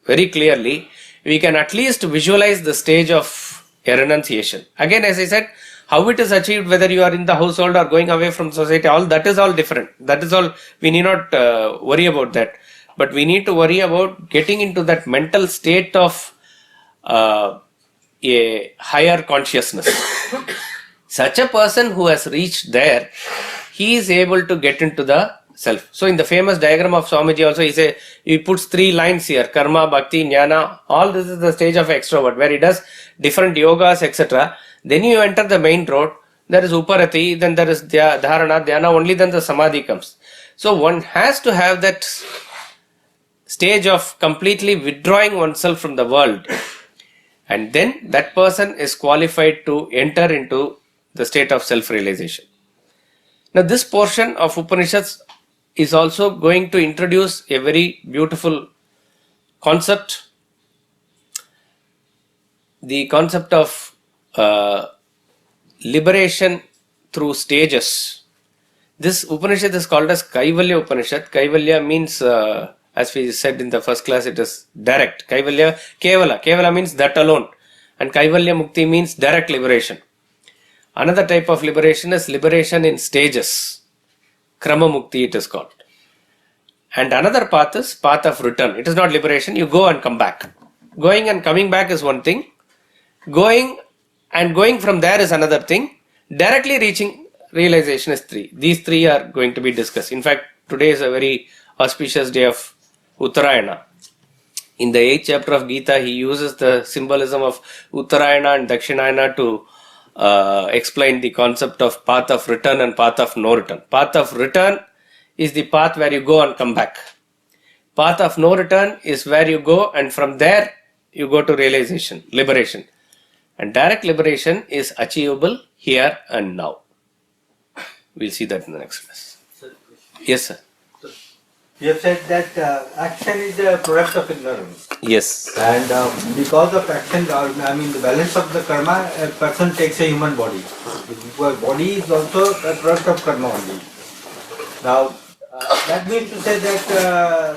very clearly, we can at least visualize the stage of renunciation. Again, as I said, how it is achieved, whether you are in the household or going away from society, all that is all different. That is all, we need not worry about that. But we need to worry about getting into that mental state of a higher consciousness. Such a person who has reached there, he is able to get into the self. So in the famous diagram of Swamiji also, he puts 3 lines here: karma, bhakti, jnana. All this is the stage of extrovert where he does different yogas, etc. Then you enter the main road. There is uparati, then there is dharana, dhyana. Only then the samadhi comes. So one has to have that stage of completely withdrawing oneself from the world, and then that person is qualified to enter into the state of self-realization. Now this portion of Upanishads is also going to introduce a very beautiful concept, the concept of liberation through stages. This Upanishad is called as Kaivalya Upanishad. Kaivalya means, as we said in the first class, it is direct. Kaivalya, Kevala. Kevala means that alone. And Kaivalya Mukti means direct liberation. Another type of liberation is liberation in stages. Krama Mukti it is called. And another path is path of return. It is not liberation. You go and come back. Going and coming back is one thing. Going and going from there is another thing. Directly reaching realization is 3. These 3 are going to be discussed. In fact, today is a very auspicious day of Uttarayana. In the 8th chapter of Gita, he uses the symbolism of Uttarayana and Dakshinayana to explain the concept of path of return and path of no return. Path of return is the path where you go and come back. Path of no return is where you go and from there you go to realization, liberation. And direct liberation is achievable here and now. We'll see that in the next class. Yes, sir. You have said that action is a product of ignorance. Yes. And because of action, the balance of the karma, a person takes a human body. The body is also a product of karma only. Now, that means to say that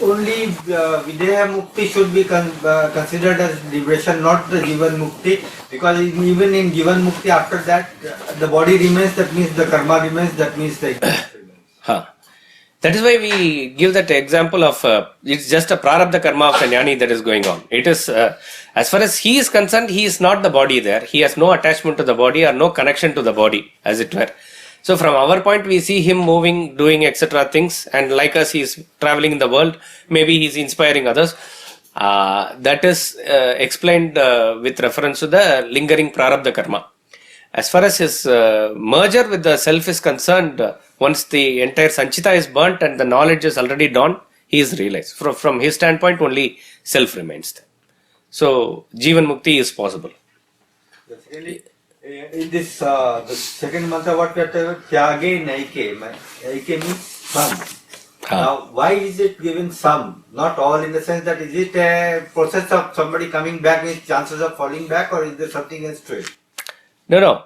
only Videha Mukti should be considered as liberation, not the Jivan Mukti, because even in Jivan Mukti, after that, the body remains, that means the karma remains, that means the ignorance remains. That is why we give that example of it's just a prarabdha karma of the jnani that is going on. It is, as far as he is concerned, he is not the body there. He has no attachment to the body or no connection to the body, as it were. So from our point, we see him moving, doing etc. things, and like us, he is traveling in the world. Maybe he is inspiring others. That is explained with reference to the lingering prarabdha karma. As far as his merger with the self is concerned, once the entire Sanchita is burnt and the knowledge is already dawned, he is realized. From his standpoint, only self remains there. So, Jivan Mukti is possible. Basically, in this, the second mantra, what we are talking about, Tyage Naike. Naike means some. Now, why is it given some? Not all, in the sense that is it a process of somebody coming back with chances of falling back, or is there something else to it? No.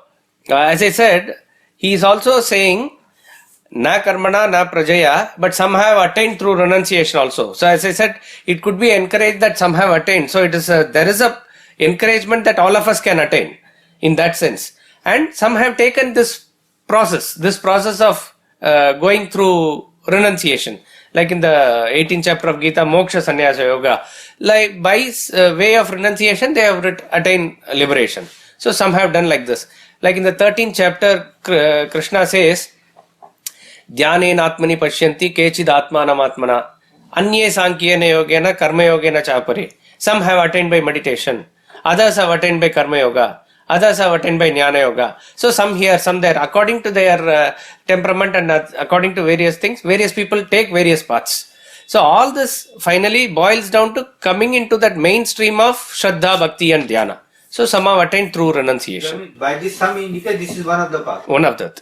As I said, he is also saying, na karmana, na prajaya, but some have attained through renunciation also. So as I said, it could be encouraged that some have attained. So it is there is a encouragement that all of us can attain in that sense. And some have taken this process of going through renunciation. Like in the 18th chapter of Gita, Moksha Sannyasa Yoga. Like by way of renunciation, they have attained liberation. So some have done like this. Like in the 13th chapter, Krishna says, Dhyanena atmani pashyanti kechid atmanam atmana anye sankhiyena yogena karma yogena chapare. Some have attained by meditation. Others have attained by karma yoga. Others are attained by Jnana Yoga. So some here, some there. According to their temperament and according to various things, various people take various paths. So all this finally boils down to coming into that mainstream of Shraddha, Bhakti and Dhyana. So some have attained through renunciation. By this some indicate this is one of the paths. One of the.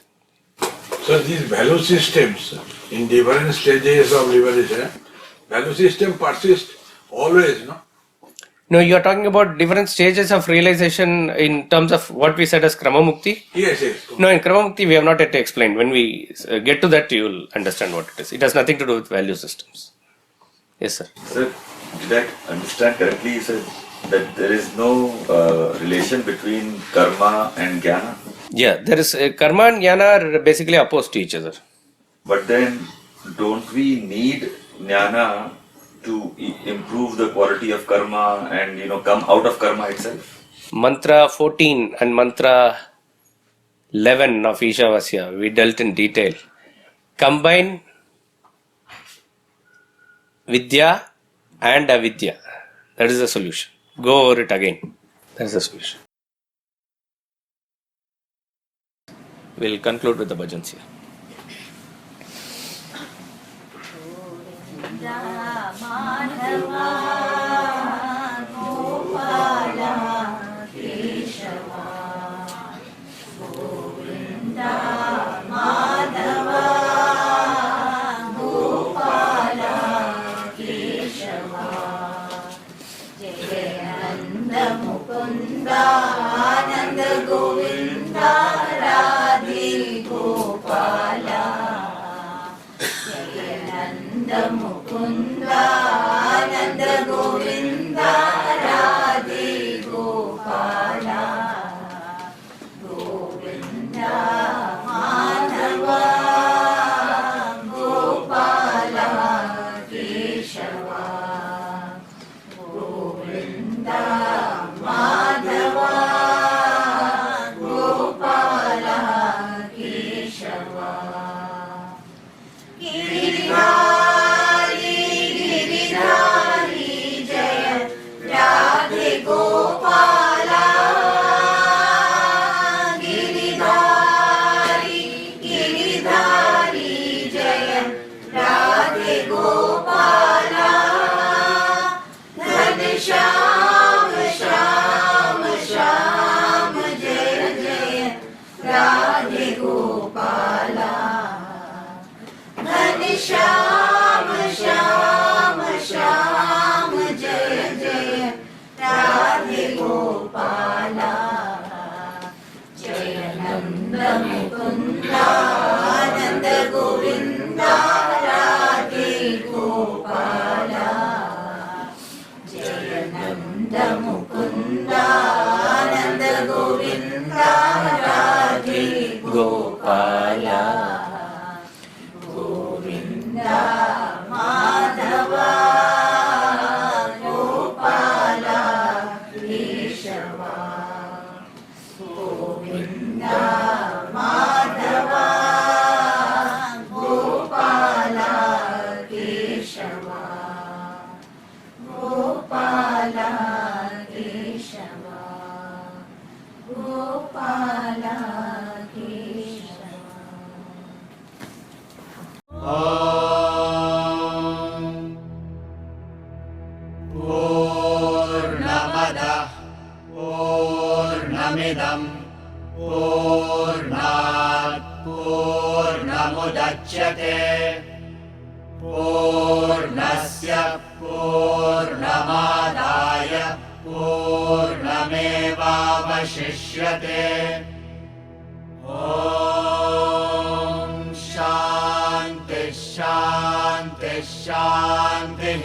So these value systems in different stages of liberation, value system persists always, no? No, you are talking about different stages of realization in terms of what we said as Krama Mukti. Yes, yes. No, in Krama Mukti we have not yet explained. When we get to that, you will understand what it is. It has nothing to do with value systems. Yes, sir. Sir, did I understand correctly? You said that there is no relation between karma and jnana, Yeah, there is karma and jnana are basically opposed to each other. but then don't we need jnana to improve the quality of karma and come out of karma itself? Mantra 14 and Mantra 11 of Ishavasya, we dealt in detail. Combine Vidya and Avidya. That is the solution. Go over it again. That is the solution. We'll conclude with the bhajans here. पूर्णमिदं पूर्णात् पूर्णमुदच्यते पूर्णस्य पूर्णमादाय पूर्णमेवावशिष्यते ॐ शान्तिः शान्तिः शान्तिः